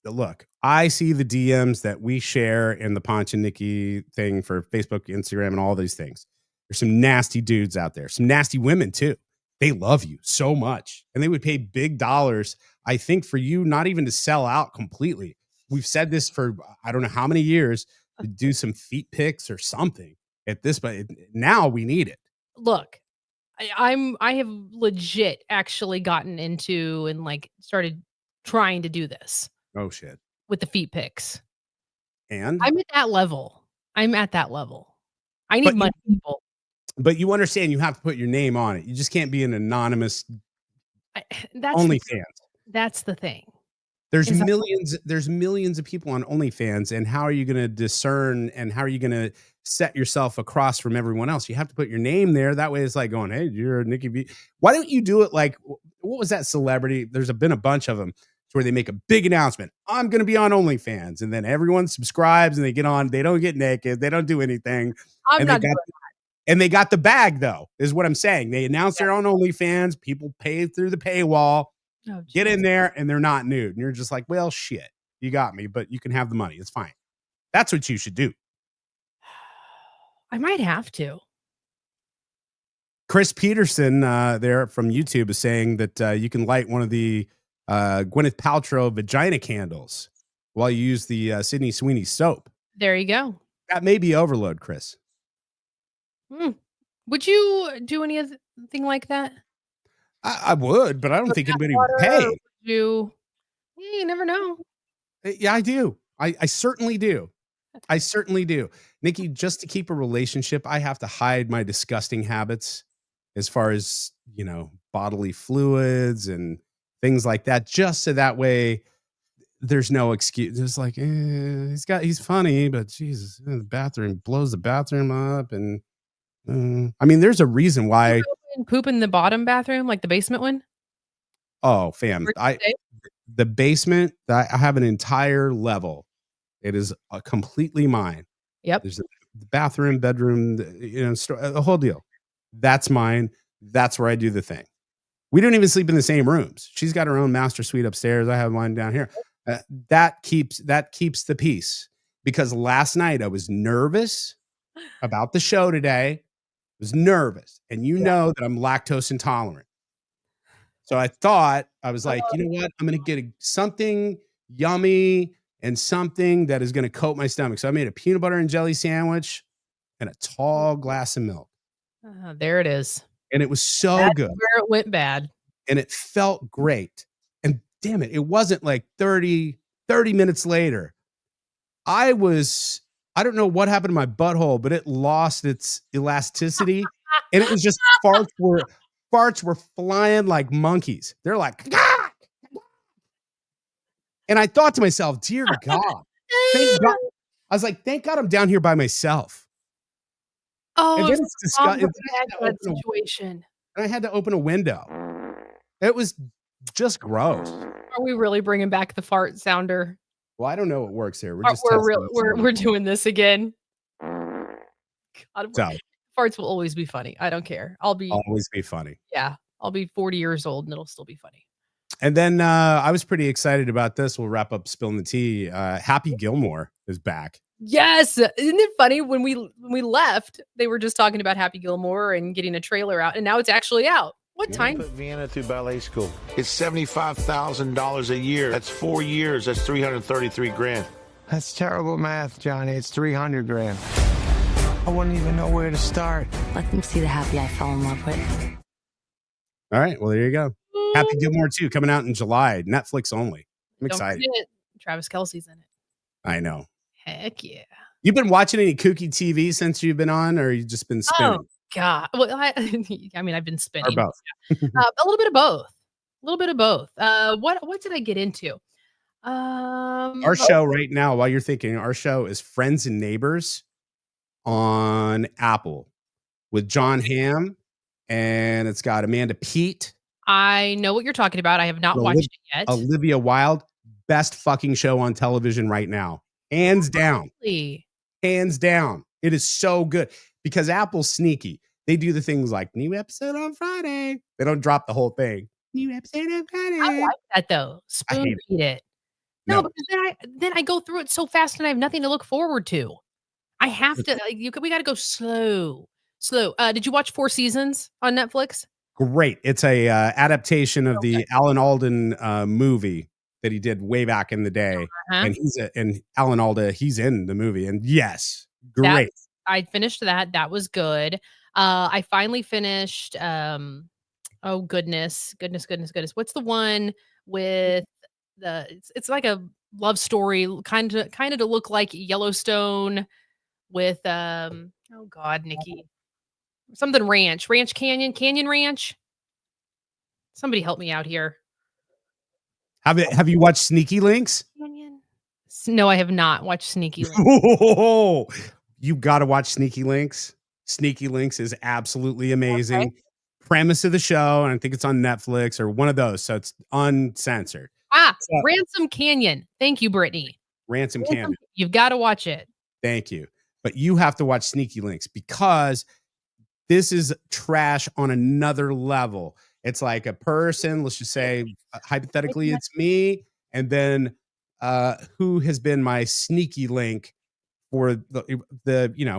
Look, I see the DMs that we share in the Ponch and Nikki thing for Facebook, Instagram, and all these things. There's some nasty dudes out there, some nasty women too. They love you so much, and they would pay big dollars, I think, for you not even to sell out completely. We've said this for I don't know how many years, to do some feet pics or something at this, but now we need it. Look, I have legit actually gotten into and like started trying to do this. Oh shit. With the feet pics. And I'm at that level. I need money, people. But you understand you have to put your name on it. You just can't be an anonymous OnlyFans. That's the thing. There's millions of people on OnlyFans, and how are you going to discern and how are you going to set yourself across from everyone else? You have to put your name there. That way it's like going, hey, you're Nikki B. Why don't you do it like, what was that celebrity? There's been a bunch of them where they make a big announcement. I'm going to be on OnlyFans. And then everyone subscribes and they get on. They don't get naked. They don't do anything. And they got the bag, though, is what I'm saying. They announce their own OnlyFans. People pay through the paywall. Get in there, and they're not nude. And you're just like, well, shit. You got me, but you can have the money. It's fine. That's what you should do. I might have to. Chris Peterson there from YouTube is saying that you can light one of the Gwyneth Paltrow vagina candles while you use the Sydney Sweeney soap. There you go. That may be overload, Chris. Would you do anything like that? I would, but I don't think anybody would pay. You never know. Yeah, I do. I certainly do. I certainly do. Nikki, just to keep a relationship, I have to hide my disgusting habits as far as, bodily fluids and things like that, just so that way there's no excuse. It's like he's funny, but Jesus, the bathroom blows the bathroom up, and I mean, there's a reason why. Poop in the bottom bathroom, like the basement one. Oh, fam, the basement. I have an entire level. It is completely mine. Yep. There's the bathroom, bedroom, the whole deal. That's mine. That's where I do the thing. We don't even sleep in the same rooms. She's got her own master suite upstairs. I have mine down here. That keeps the peace, because last night I was nervous about the show today. I was nervous, and know that I'm lactose intolerant. So I thought, I was like, you know what? I'm going to get something yummy and something that is going to coat my stomach. So I made a peanut butter and jelly sandwich and a tall glass of milk. There it is. And it was so good. Where it went bad. And it felt great. And damn it, it wasn't like 30 minutes later. I don't know what happened to my butthole, but it lost its elasticity. And it was just farts were flying like monkeys. They're like, "Gah!" And I thought to myself, dear God, thank God. I was like, thank God I'm down here by myself. Oh, and it's disgusting. Situation. And I had to open a window. It was just gross. Are we really bringing back the fart sounder? Well, I don't know what works here. We're doing this again. God, farts will always be funny. I don't care. Always be funny. Yeah, I'll be 40 years old and it'll still be funny. And then I was pretty excited about this. We'll wrap up spilling the tea. Happy Gilmore is back. Yes, isn't it funny? When we left, they were just talking about Happy Gilmore and getting a trailer out, and now it's actually out. What time? Put Vienna through ballet school. It's $75,000 a year. That's 4 years. That's $333,000. That's terrible math, Johnny. It's 300 grand. I wouldn't even know where to start. Let them see the happy I fell in love with. All right. Well, there you go. Happy Gilmore 2 coming out in July. Netflix only. I'm excited. Don't forget, Travis Kelce's in it. I know. Heck yeah. You've been watching any kooky TV since you've been on, or you just been spinning? Oh, God. Well, I mean, I've been spinning. Or both. A little bit of both. A little bit of both. What did I get into? Our show right now, while you're thinking, our show is Friends and Neighbors on Apple with John Hamm, and it's got Amanda Peet. I know what you're talking about. I have not watched it yet. Olivia Wilde, best fucking show on television right now. Hands down. Really? Hands down. It is so good because Apple's sneaky. They do the things like new episode on Friday. They don't drop the whole thing. New episode on Friday. I like that though. Spoon feed it. No, because then I go through it so fast and I have nothing to look forward to. I have to. We got to go slow. Did you watch 4 Seasons on Netflix? Great. It's a adaptation of the Alan Alda movie that he did way back in the day. And Alan Alda, he's in the movie. And yes, great. I finished that. That was good. I finally finished. Oh goodness. What's the one with it's like a love story, kind of to look like Yellowstone with oh God, Nikki. Something Ranch Canyon Ranch. Somebody help me out here. Have you watched Sneaky Links? No, I have not watched Sneaky Links. Oh, you got to watch Sneaky Links. Sneaky Links is absolutely amazing. Okay. Premise of the show, and I think it's on Netflix or one of those, so it's uncensored. Ransom Canyon. Thank you, Brittany. Ransom Canyon. You've got to watch it. Thank you. But you have to watch Sneaky Links because this is trash on another level. It's like a person, let's just say, hypothetically, it's me. And then who has been my sneaky link for the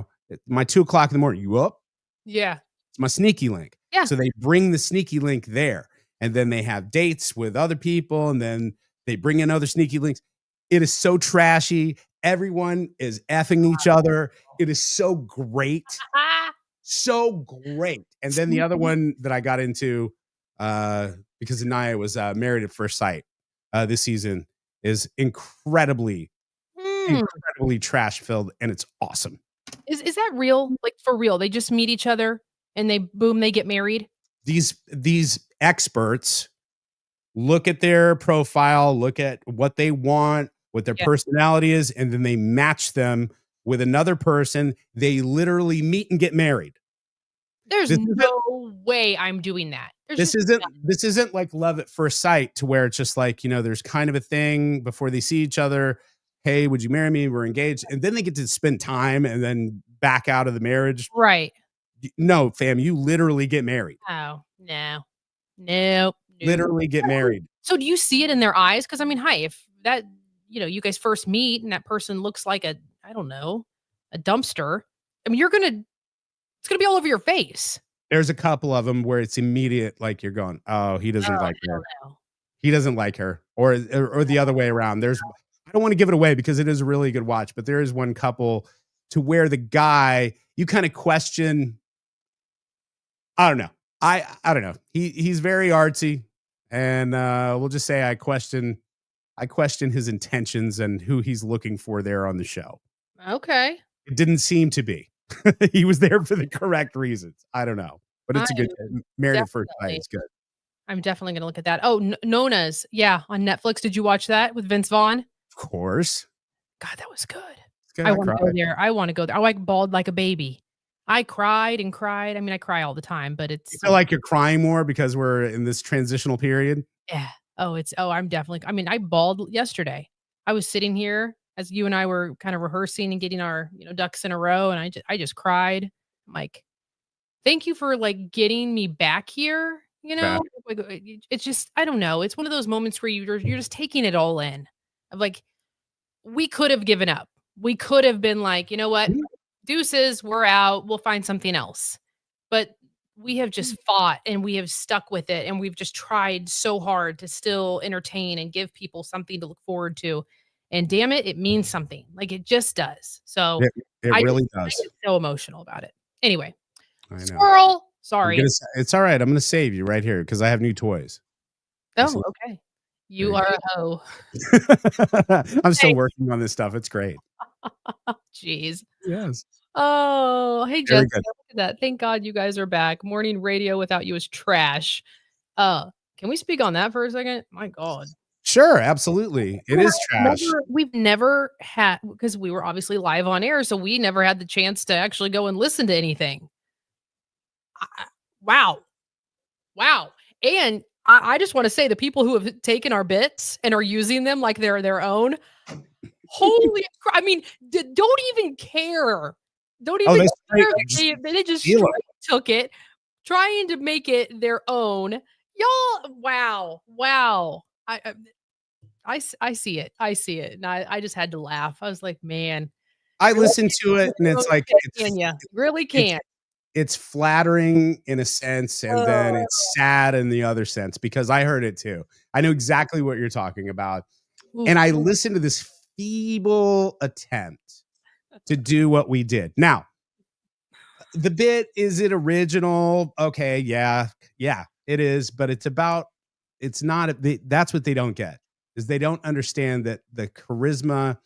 my 2 o'clock in the morning? You up? Yeah. It's my sneaky link. Yeah. So they bring the sneaky link there. And then they have dates with other people. And then they bring in other sneaky links. It is so trashy. Everyone is effing each other. It is so great. So great. And then the other one that I got into, because Anaya was Married at First Sight this season, is incredibly trash filled, and it's awesome. Is that real? Like for real? They just meet each other and they get married? These experts look at their profile, look at what they want, what their Yeah. personality is, and then they match them with another person. They literally meet and get married. There's This isn't no way I'm doing that. There's this just isn't this isn't like love at first sight to where it's just like, there's kind of a thing before they see each other. Hey, would you marry me? We're engaged. And then they get to spend time and then back out of the marriage. right. No, fam, you literally get married. Oh, no. No. Literally get married. So do you see it in their eyes? Because I mean, hi, if that, you guys first meet and that person looks like I don't know, a dumpster. I mean, it's gonna be all over your face. There's a couple of them where it's immediate, like you're going, oh, he doesn't Oh, like hell her. no. He doesn't like her, or the other way around. I don't want to give it away because it is a really good watch, but there is one couple to where the guy, you kind of question. I don't know. I don't know. He's very artsy, and we'll just say I question his intentions and who he's looking for there on the show. Okay. It didn't seem to be. He was there for the correct reasons. I don't know, but it's a good Married at First Sight. It's good. I'm definitely gonna look at that. Oh, Nona's. Yeah, on Netflix. Did you watch that with Vince Vaughn? Of course. God, that was good. It's good. I want to go there. I want to go there. I bawled like a baby. I cried and cried. I mean, I cry all the time, but You it's feel like you're crying more because we're in this transitional period. yeah. I'm definitely. I mean, I bawled yesterday. I was sitting here as you and I were kind of rehearsing and getting our ducks in a row, and I just cried. I'm like, thank you for like getting me back here. Yeah. Like, it's just I don't know. It's one of those moments where you're just taking it all in. Of like, we could have given up. We could have been like, you know what, deuces, we're out. We'll find something else. But we have just fought and we have stuck with it, and we've just tried so hard to still entertain and give people something to look forward to. And damn it, it means something. Like it just does. So It really I does. get so emotional about it. Anyway, I know. squirrel. Sorry. It's all right. I'm going to save you right here because I have new toys. Oh, okay. You There are you a hoe. I'm still Thanks. working on this stuff. It's great. Jeez. Yes. Oh, hey Very Jessica, good. look at that. Thank God you guys are back. Morning radio without you is trash. Can we speak on that for a second? My God. Sure. Absolutely. It is trash. We've never had, because we were obviously live on air, so we never had the chance to actually go and listen to anything. Wow. And I just want to say the people who have taken our bits and are using them like they're their own. Holy crap. I mean, don't even care. Don't even care. They just straight took it, trying to make it their own. Y'all, wow. I see it. I see it. And I just had to laugh. I was like, man. I listened to it and it's like, really can't. It's flattering in a sense, and then it's sad in the other sense because I heard it too. I know exactly what you're talking about. And I listened to this feeble attempt to do what we did. Now, the bit, is it original? Okay, yeah, it is, but it's not, that's what they don't get, is they don't understand that the charisma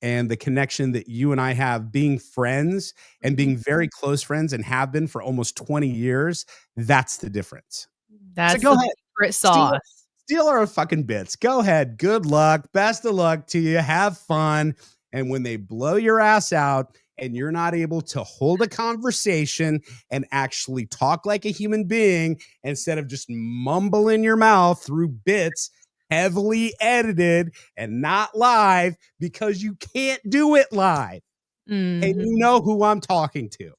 and the connection that you and I have being friends and being very close friends and have been for almost 20 years, that's the difference. That's so go the ahead. secret sauce. Steal our fucking bits. Go ahead. Good luck. Best of luck to you. Have fun. And when they blow your ass out and you're not able to hold a conversation and actually talk like a human being instead of just mumbling your mouth through bits, heavily edited and not live because you can't do it live. And you know who I'm talking to.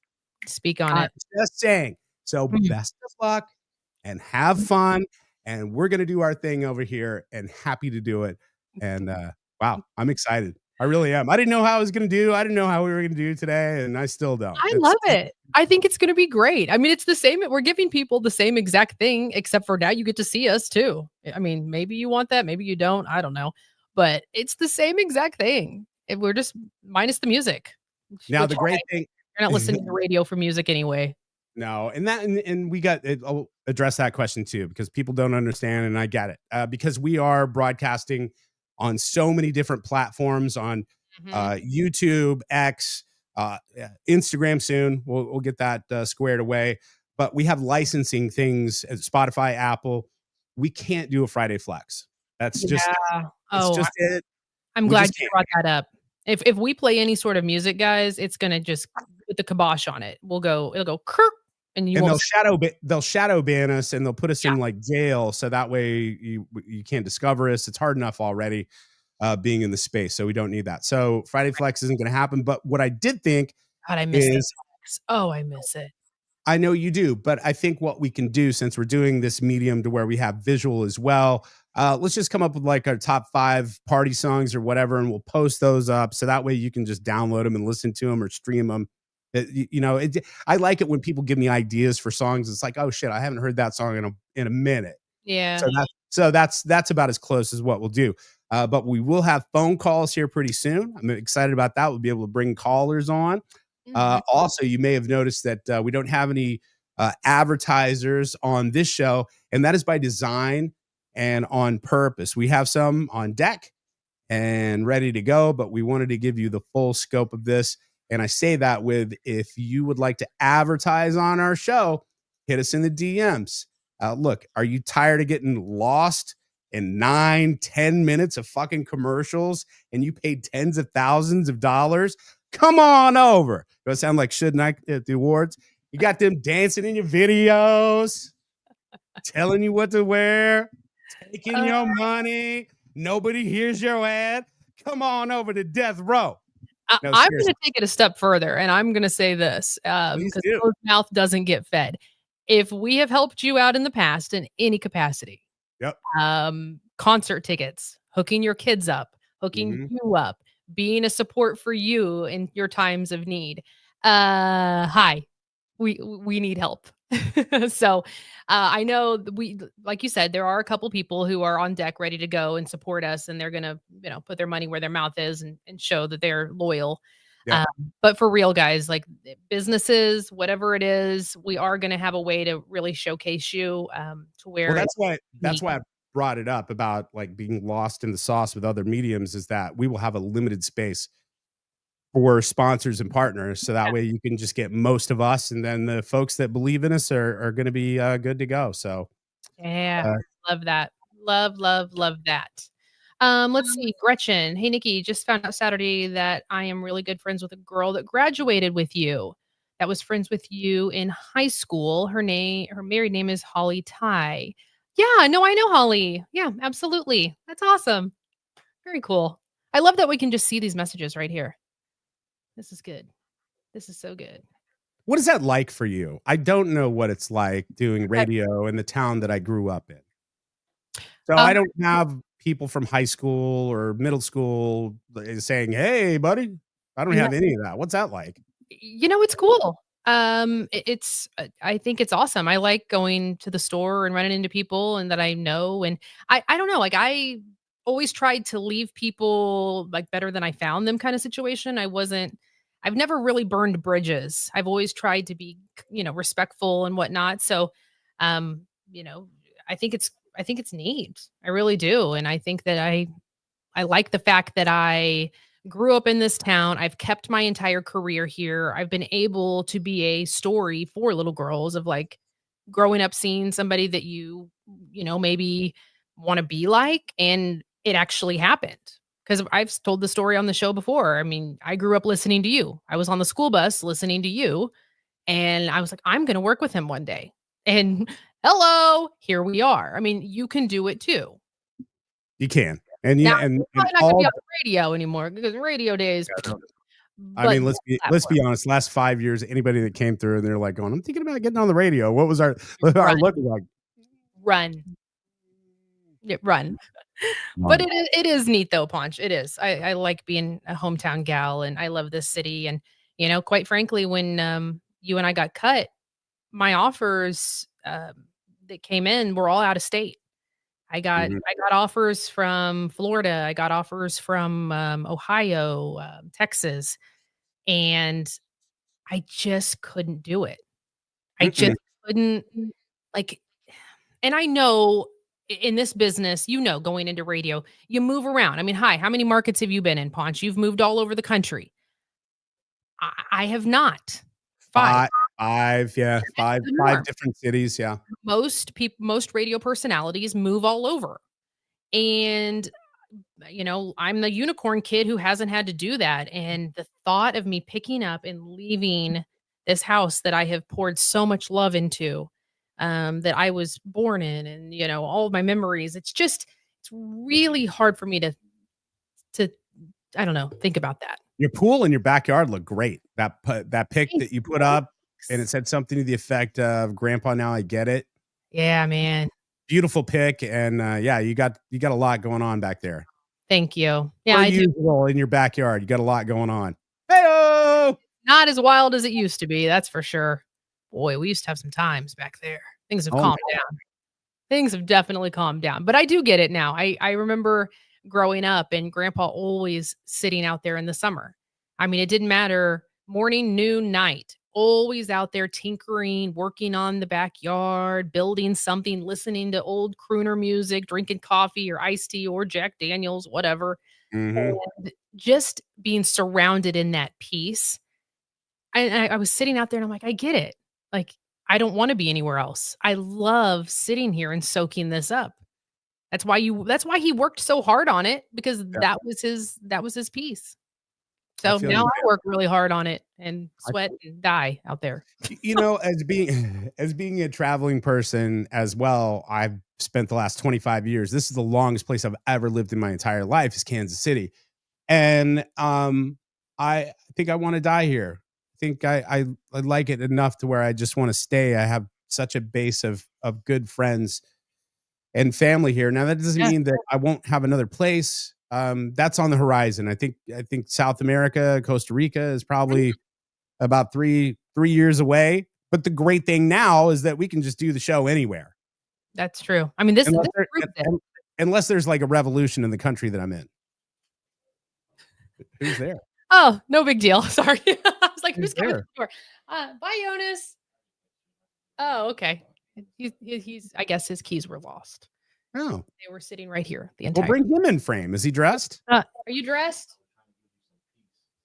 Speak on it. Just saying. So best of luck and have fun. And we're going to do our thing over here and happy to do it. And wow, I'm excited. I really am. I didn't know how I was going to do. I didn't know how we were going to do today. And I still don't. I love it. I think it's going to be great. I mean, it's the same. We're giving people the same exact thing, except for now you get to see us too. I mean, maybe you want that. Maybe you don't. I don't know. But it's the same exact thing. We're just minus the music. Now, the great thing. You're not listening to radio for music anyway. No. And we got it. I'll address that question too, because people don't understand. And I get it. Because we are broadcasting on so many different platforms on YouTube, X, Instagram soon. We'll get that squared away. But we have licensing things at Spotify, Apple, we can't do a Friday flex. That's Yeah. just it's Oh, just it. I'm We glad just you can't. brought that up. If we play any sort of music, guys, it's gonna just put the kibosh on it. It'll go kirk, and you And won't. they'll shadow ban us, and they'll put us in like jail, so that way you can't discover us. It's hard enough already being in the space, so we don't need that. So Friday Flex isn't going to happen. But what I did think God, I miss is, this. Oh, I miss it. I know you do, but I think what we can do, since we're doing this medium to where we have visual as well, let's just come up with like our top 5 party songs or whatever, and we'll post those up, so that way you can just download them and listen to them or stream them. I like it when people give me ideas for songs. It's like, oh shit, I haven't heard that song in a minute. Yeah. So that's about as close as what we'll do. But we will have phone calls here pretty soon. I'm excited about that. We'll be able to bring callers on. Also, you may have noticed that we don't have any advertisers on this show, and that is by design and on purpose. We have some on deck and ready to go, but we wanted to give you the full scope of this. And I say that with, if you would like to advertise on our show, hit us in the DMs. Look, are you tired of getting lost in 9-10 minutes of fucking commercials and you paid tens of thousands of dollars? Come on over. Do I sound like Should Night at the awards? You got them dancing in your videos, telling you what to wear, taking your money. Nobody hears your ad. Come on over to Death Row. No, I'm seriously. going to take it a step further, and I'm going to say this Please because do. closed mouth doesn't get fed. If we have helped you out in the past in any capacity, Yep. concert tickets, hooking your kids up, hooking Mhm. you up, being a support for you in your times of need. Hi, we need help. So I know like you said, there are a couple people who are on deck ready to go and support us, and they're gonna, put their money where their mouth is and show that they're loyal. Yeah. But for real, guys, like businesses, whatever it is, we are gonna have a way to really showcase you to where Well, that's neat. why I brought it up about like being lost in the sauce with other mediums, is that we will have a limited space for sponsors and partners, so that way you can just get most of us, and then the folks that believe in us are going to be good to go. So Yeah, uh, love that. Love, love, love that. Let's see, Gretchen. Hey, Nikki, just found out Saturday that I am really good friends with a girl that graduated with you. That was friends with you in high school. Her married name is Holly Ty. Yeah, no, I know Holly. Yeah, absolutely. That's awesome. Very cool. I love that we can just see these messages right here. This is good. This is so good. what is that like for you? I don't know what it's like doing radio in the town that I grew up in. So I don't have people from high school or middle school saying, "Hey, buddy." I don't Yeah. have any of that. What's that like? It's cool. I think it's awesome. I like going to the store and running into people and that I know. And I don't know, like I always tried to leave people like better than I found them kind of situation. I've never really burned bridges. I've always tried to be, respectful and whatnot. So, um, you know, I think it's neat. I really do. And I think that I like the fact that I grew up in this town. I've kept my entire career here. I've been able to be a story for little girls of like growing up seeing somebody that maybe want to be like, and it actually happened. Because I've told the story on the show before. I mean, I grew up listening to you. I was on the school bus listening to you, and I was like, I'm going to work with him one day. And hello, here we are. I mean, you can do it too. You can. And Now, yeah, and you're probably not going to be on the radio anymore because radio days. I mean, let's be honest. Last 5 years, anybody that came through and they're like going, "I'm thinking about getting on the radio." What was our look like? Run. Yeah, run. But it is neat though, Ponch. It is. I like being a hometown gal, and I love this city. And quite frankly, when you and I got cut, my offers that came in were all out of state. I got offers from Florida. I got offers from Ohio, Texas, and I just couldn't do it. I just couldn't like. And I know in this business, going into radio, you move around. I mean, hi, how many markets have you been in, Ponch? You've moved all over the country. I have not. 5. 5, yeah, That's five the five norm. different cities, yeah. Most radio personalities move all over. And I'm the unicorn kid who hasn't had to do that. And the thought of me picking up and leaving this house that I have poured so much love into, that I was born in, and all of my memories, it's really hard for me to I don't know, think about that. Your pool in your backyard looked great. That pic that you put up, and it said something to the effect of "Grandpa, now I get it." Yeah, man. Beautiful pic, and yeah, you got a lot going on back there. Thank you. Yeah, Per I do. usual in your backyard, you got a lot going on. Hey-o! Not as wild as it used to be, that's for sure. Boy, we used to have some times back there. Things have Oh, calmed down. Things have definitely calmed down, but I do get it now. I remember growing up and grandpa always sitting out there in the summer. I mean, it didn't matter morning, noon, night, always out there tinkering, working on the backyard, building something, listening to old crooner music, drinking coffee or iced tea or Jack Daniels, whatever. Mhm. And just being surrounded in that peace. I was sitting out there and I'm like, I get it. Like, I don't want to be anywhere else. I love sitting here and soaking this up. That's why he worked so hard on it, because Yeah, that was his piece. I So feel now you, I work really hard on it and I sweat and die out there. as being as being a traveling person as well, I've spent the last 25 years. This is the longest place I've ever lived in my entire life is Kansas City. And I think I want to die here. I think I like it enough to where I just want to stay. I have such a base of good friends and family here. Now that doesn't Yeah. mean that I won't have another place. That's on the horizon. I think South America, Costa Rica is probably about three years away. But the great thing now is that we can just do the show anywhere, That's true. I mean, this unless proves it. unless there's like a revolution in the country that I'm in. Who's there? Oh, no big deal. Sorry. I was like, Who's who's coming to there? the door? Bye, Jonas. Oh, okay. He's I guess his keys were lost. Oh, They were sitting right here the well, entire bring him in frame. Is he dressed? Are you dressed?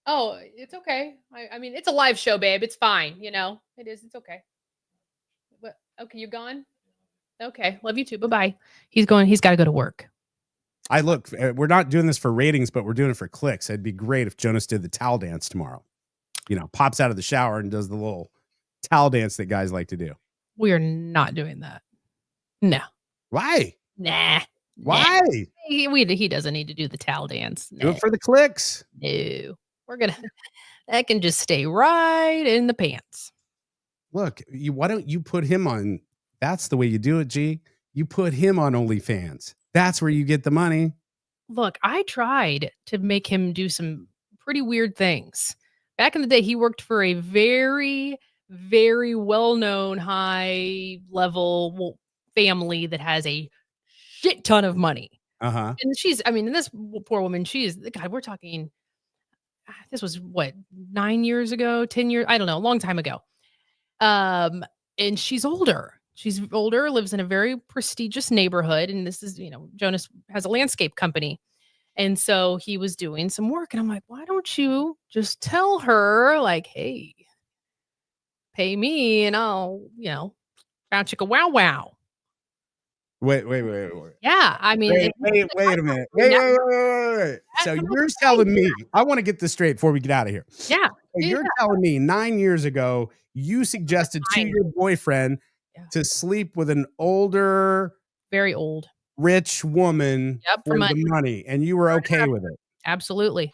Oh, it's okay. I mean, it's a live show, babe. It's fine. It is. It's okay. But okay, you're gone. Okay, love you too. Bye bye. He's going. He's got to go to work. We're not doing this for ratings, but we're doing it for clicks. It'd be great if Jonas did the towel dance tomorrow. Pops out of the shower and does the little towel dance that guys like to do. We are not doing that. No. Why? Nah. Why? He doesn't need to do the towel dance. Do Nah. it for the clicks. No. We're gonna. That can just stay right in the pants. Look, why don't you put him on? That's the way you do it, G. You put him on OnlyFans. That's where you get the money. Look, I tried to make him do some pretty weird things. Back in the day, he worked for a very, very well-known high-level family that has a shit ton of money. Uh-huh. And this poor woman, God, we're talking, this was what, 9 years ago, 10 years, I don't know, a long time ago. And she's older. She's older, lives in a very prestigious neighborhood. And this is, Jonas has a landscape company. And so he was doing some work. And I'm like, why don't you just tell her, like, hey, pay me and I'll, bow chicka wow wow. Wait. Yeah. I mean, Wait a minute. Wait. So you're telling me, I want to get this straight before we get out of here. Yeah. So you're telling me 9 years ago, you suggested to your boyfriend to sleep with an older, very old, rich woman for the money, and you were okay with it. Absolutely.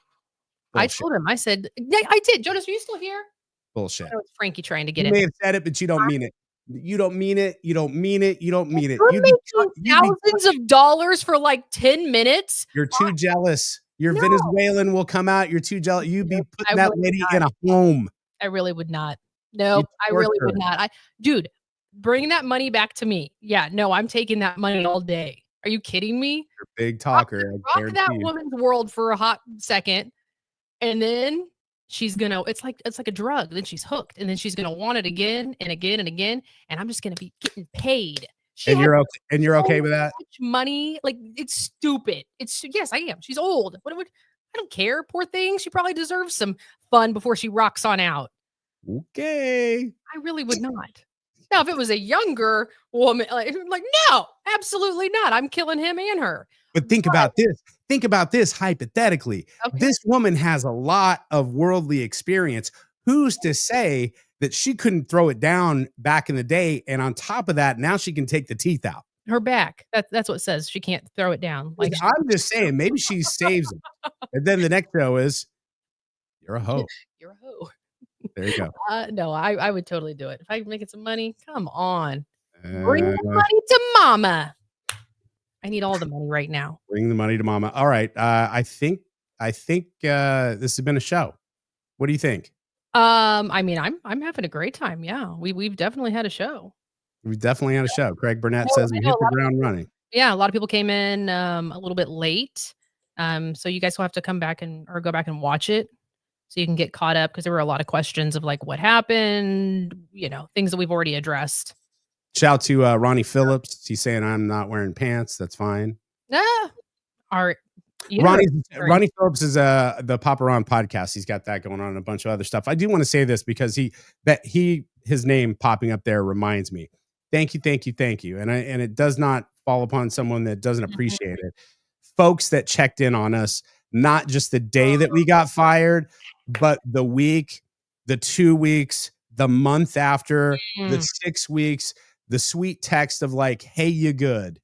Bullshit. I told him, I said, yeah, I did. Jonas, are you still here? Bullshit. I know it's Frankie trying to get You in. may have said it, but you don't mean it. You don't mean it. You don't mean it. You don't mean it. You're making thousands of dollars for like 10 minutes. You're too jealous. Your No. Venezuelan will come out. You're too jealous. You'd be putting that lady in a home. I really would not. No, I really would not. Dude, bring that money back to me. Yeah, no, I'm taking that money all day. Are you kidding me? You're a big talker. Rock that woman's world for a hot second, and then she's gonna. It's like a drug. Then she's hooked, and then she's gonna want it again and again and again. And I'm just gonna be getting paid. And you're okay with that? Much money, like it's stupid. Yes, I am. She's old. I don't care. Poor thing. She probably deserves some fun before she rocks on out. Okay. I really would not. Now, if it was a younger woman, like no, absolutely not. I'm killing him and her. But think about this. Think about this hypothetically. Okay. This woman has a lot of worldly experience. Who's to say that she couldn't throw it down back in the day? And on top of that, now she can take the teeth out. Her back. That's what it says. She can't throw it down. Like I'm just saying, maybe she saves them. And then the next show is, you're a hoe. you're a hoe. There you go. No, I would totally do it. If I could make it some money, come on. Bring the Uh, money to mama. I need all the money right now. bring the money to mama. All right. I think this has been a show. What do you think? I mean, I'm having a great time. Yeah. We've definitely had a show. We definitely had a show. Craig Burnett says we I know hit a the lot of ground running. Yeah, a lot of people came in a little bit late. So you guys will have to come back or go back and watch it so you can get caught up because there were a lot of questions of like what happened, things that we've already addressed. Shout to Ronnie Phillips. He's saying I'm not wearing pants. That's fine. Art. Ronnie Phillips is the Papa Ron podcast. He's got that going on and a bunch of other stuff. I do want to say this because his name popping up there reminds me. Thank you. And it does not fall upon someone that doesn't appreciate it. Folks that checked in on us, not just the day that we got fired, but the week, the 2 weeks, the month after, the 6 weeks, the sweet text of like, hey, you good.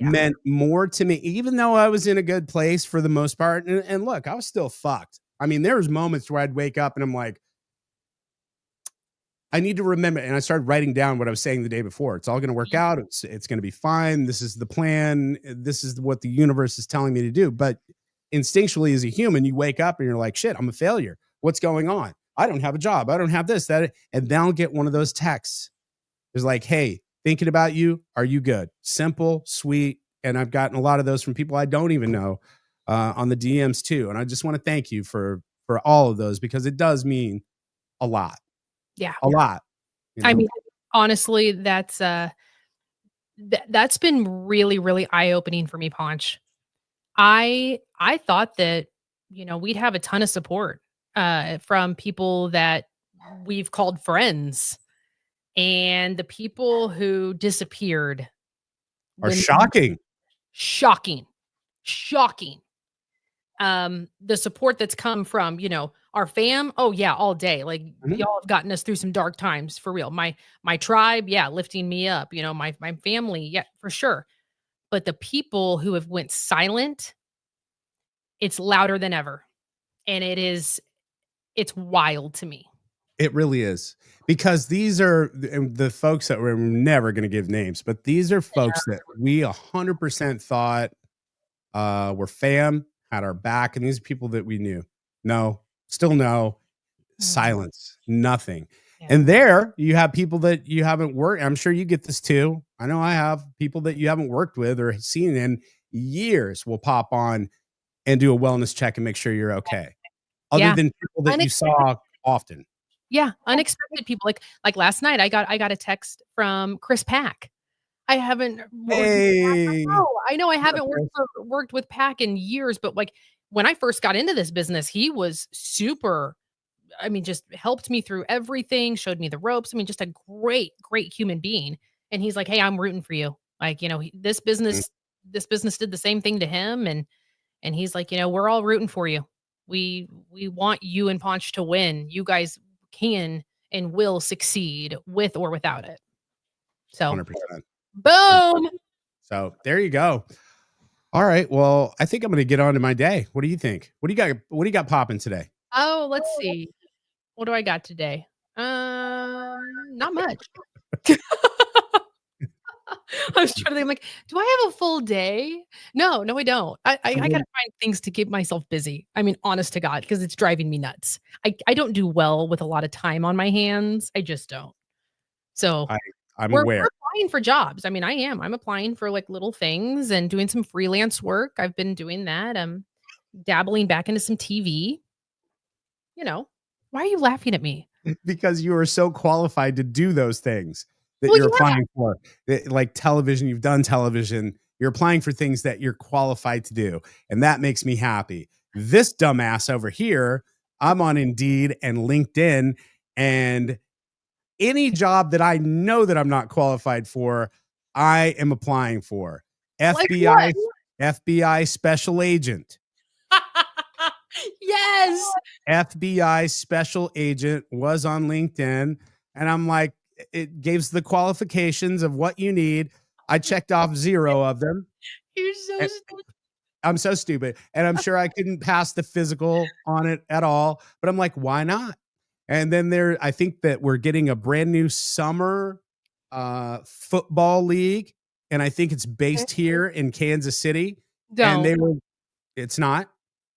Meant more to me, even though I was in a good place for the most part. And look, I was still fucked. I mean, there was moments where I'd wake up and I'm like, I need to remember. And I started writing down what I was saying the day before. It's all going to work out. It's going to be fine. This is the plan. This is what the universe is telling me to do. But instinctually, as a human, you wake up and you're like, shit, I'm a failure. What's going on? I don't have a job. I don't have this, that. And then I'll get one of those texts. It's like, hey, thinking about you. Are you good? Simple, sweet. And I've gotten a lot of those from people I don't even know on the DMs too. And I just want to thank you for all of those because it does mean a lot. Yeah. A lot. I mean, honestly, that's been really, really eye-opening for me, Ponch. I thought that, we'd have a ton of support from people that we've called friends. And the people who disappeared are shocking. Shocking. The support that's come from, our fam. Oh yeah, all day. Like y'all have gotten us through some dark times for real. My tribe, yeah, lifting me up. My family, yeah, for sure. But the people who have went silent, it's louder than ever, and it's wild to me. It really is. Because these are the folks that we're never going to give names, but these are folks that we 100% thought were fam, had our back, and these are people that we knew. No, still no, silence, nothing. Yeah. And there you have people that you haven't worked. I'm sure you get this too. I know I have people that you haven't worked with or seen in years will pop on and do a wellness check and make sure you're okay. Other than people that you saw often. Yeah, unexpected people. Like last night, I got a text from Chris Pack. I haven't. Hey. I know I haven't worked with Pack in years, but like when I first got into this business, he was super. I mean, just helped me through everything, showed me the ropes. I mean, just a great human being. And he's like, "Hey, I'm rooting for you. Like, this business did the same thing to him, and he's like, we're all rooting for you. We want you and Ponch to win. You guys can and will succeed with or without it." So 100%. Boom. So there you go. All right. Well, I think I'm going to get on to my day. What do you think? What do you got popping today? Oh, let's see. What do I got today? Not much. I was trying to think, I'm like, do I have a full day? No, I don't. I got to find things to keep myself busy. I mean, honest to God, because it's driving me nuts. I don't do well with a lot of time on my hands. I just don't. So I'm aware. We're applying for jobs. I mean, I am. I'm applying for like little things and doing some freelance work. I've been doing that. I'm dabbling back into some TV. Why are you laughing at me? Because you are so qualified to do those things that you're applying for. Like television, you've done television. You're applying for things that you're qualified to do. And that makes me happy. This dumbass over here, I'm on Indeed and LinkedIn, And any job that I know that I'm not qualified for, I am applying for. FBI, FBI special agent. Yes. FBI special agent was on LinkedIn. And I'm like, it gives the qualifications of what you need. I checked off 0 of them. You're so stupid. I'm so stupid. And I'm sure I couldn't pass the physical on it at all. But I'm like, why not? And then I think that we're getting a brand new summer football league. And I think it's based here in Kansas City. It's not.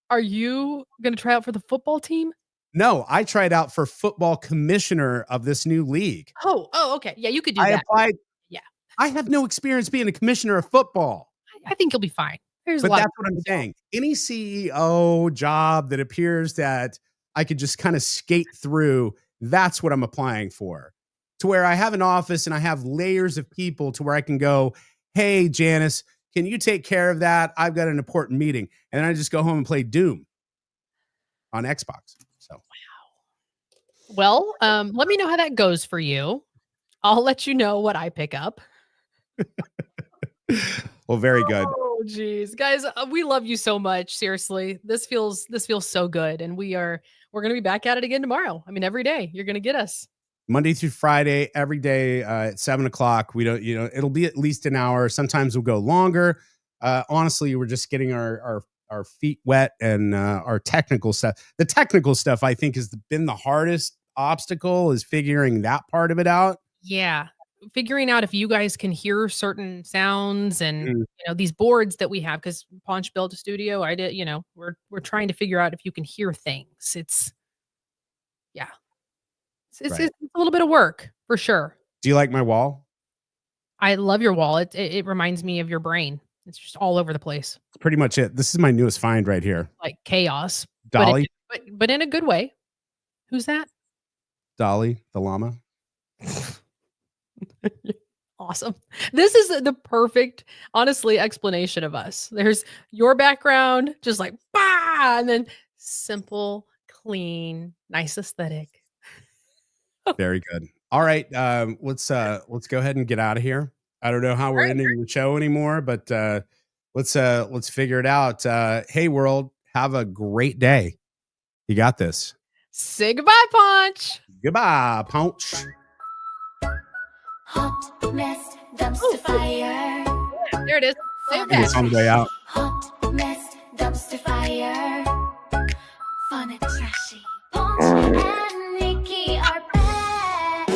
Are you going to try out for the football team? No, I tried out for football commissioner of this new league. Oh, okay. Yeah, you could do I that. applied. Yeah. I have no experience being a commissioner of football. I think you'll be fine. But that's what I'm saying. Any CEO job that appears that I could just kind of skate through, that's what I'm applying for. To where I have an office and I have layers of people to where I can go, hey, Janice, can you take care of that? I've got an important meeting. And then I just go home and play Doom on Xbox. So, wow. Well, let me know how that goes for you. I'll let you know what I pick up. Well, very good. Oh, geez, guys, we love you so much. Seriously, this feels so good, and we're gonna be back at it again tomorrow. I mean, every day you're gonna get us Monday through Friday, every day at 7:00. We don't, it'll be at least an hour. Sometimes we'll go longer. Honestly, we're just getting our feet wet and our technical stuff. The technical stuff, I think, has been the hardest obstacle, is figuring that part of it out. Yeah. Figuring out if you guys can hear certain sounds and these boards that we have, because Ponch built a studio. I did, we're trying to figure out if you can hear things. It's a little bit of work for sure. Do you like my wall? I love your wall. It reminds me of your brain. It's just all over the place. That's pretty much it. This is my newest find right here. Like chaos. Dolly. But in a good way. Who's that? Dolly, the llama. Awesome. This is the perfect, honestly, explanation of us. There's your background, just like, bah, and then simple, clean, nice aesthetic. Very good. All right. Let's go ahead and get out of here. I don't know how we're ending the show anymore, but let's figure it out. Hey world, have a great day. You got this. Say goodbye, Ponch. Goodbye, Ponch. Hot mess, dumpster fire. There it is. Say it back. It's on the way out. Hot mess, dumpster fire. Fun and trashy. Ponch and Nikki are back.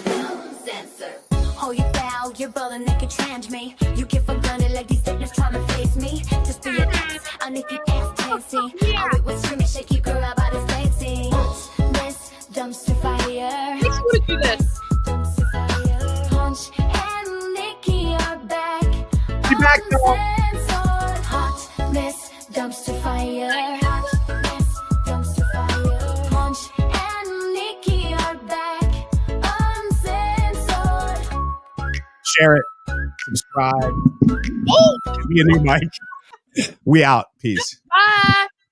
No censor. Oh, you foul, you're balling naked trans me. You get for granted like these dickers trying to face me. Just be an ex, a Nikki ass dancing. I wait with screaming, shake you girl about his dancing. Hot mess, dumpster fire. Makes you want to do this. Ponch and Nikki are back. Be back, y'all. Hot mess, dumpster fire. Hot mess, dumpster fire. Ponch and Nikki are back. Uncensored. Share it. Subscribe. Oh, give me a new mic. We out. Peace. Bye.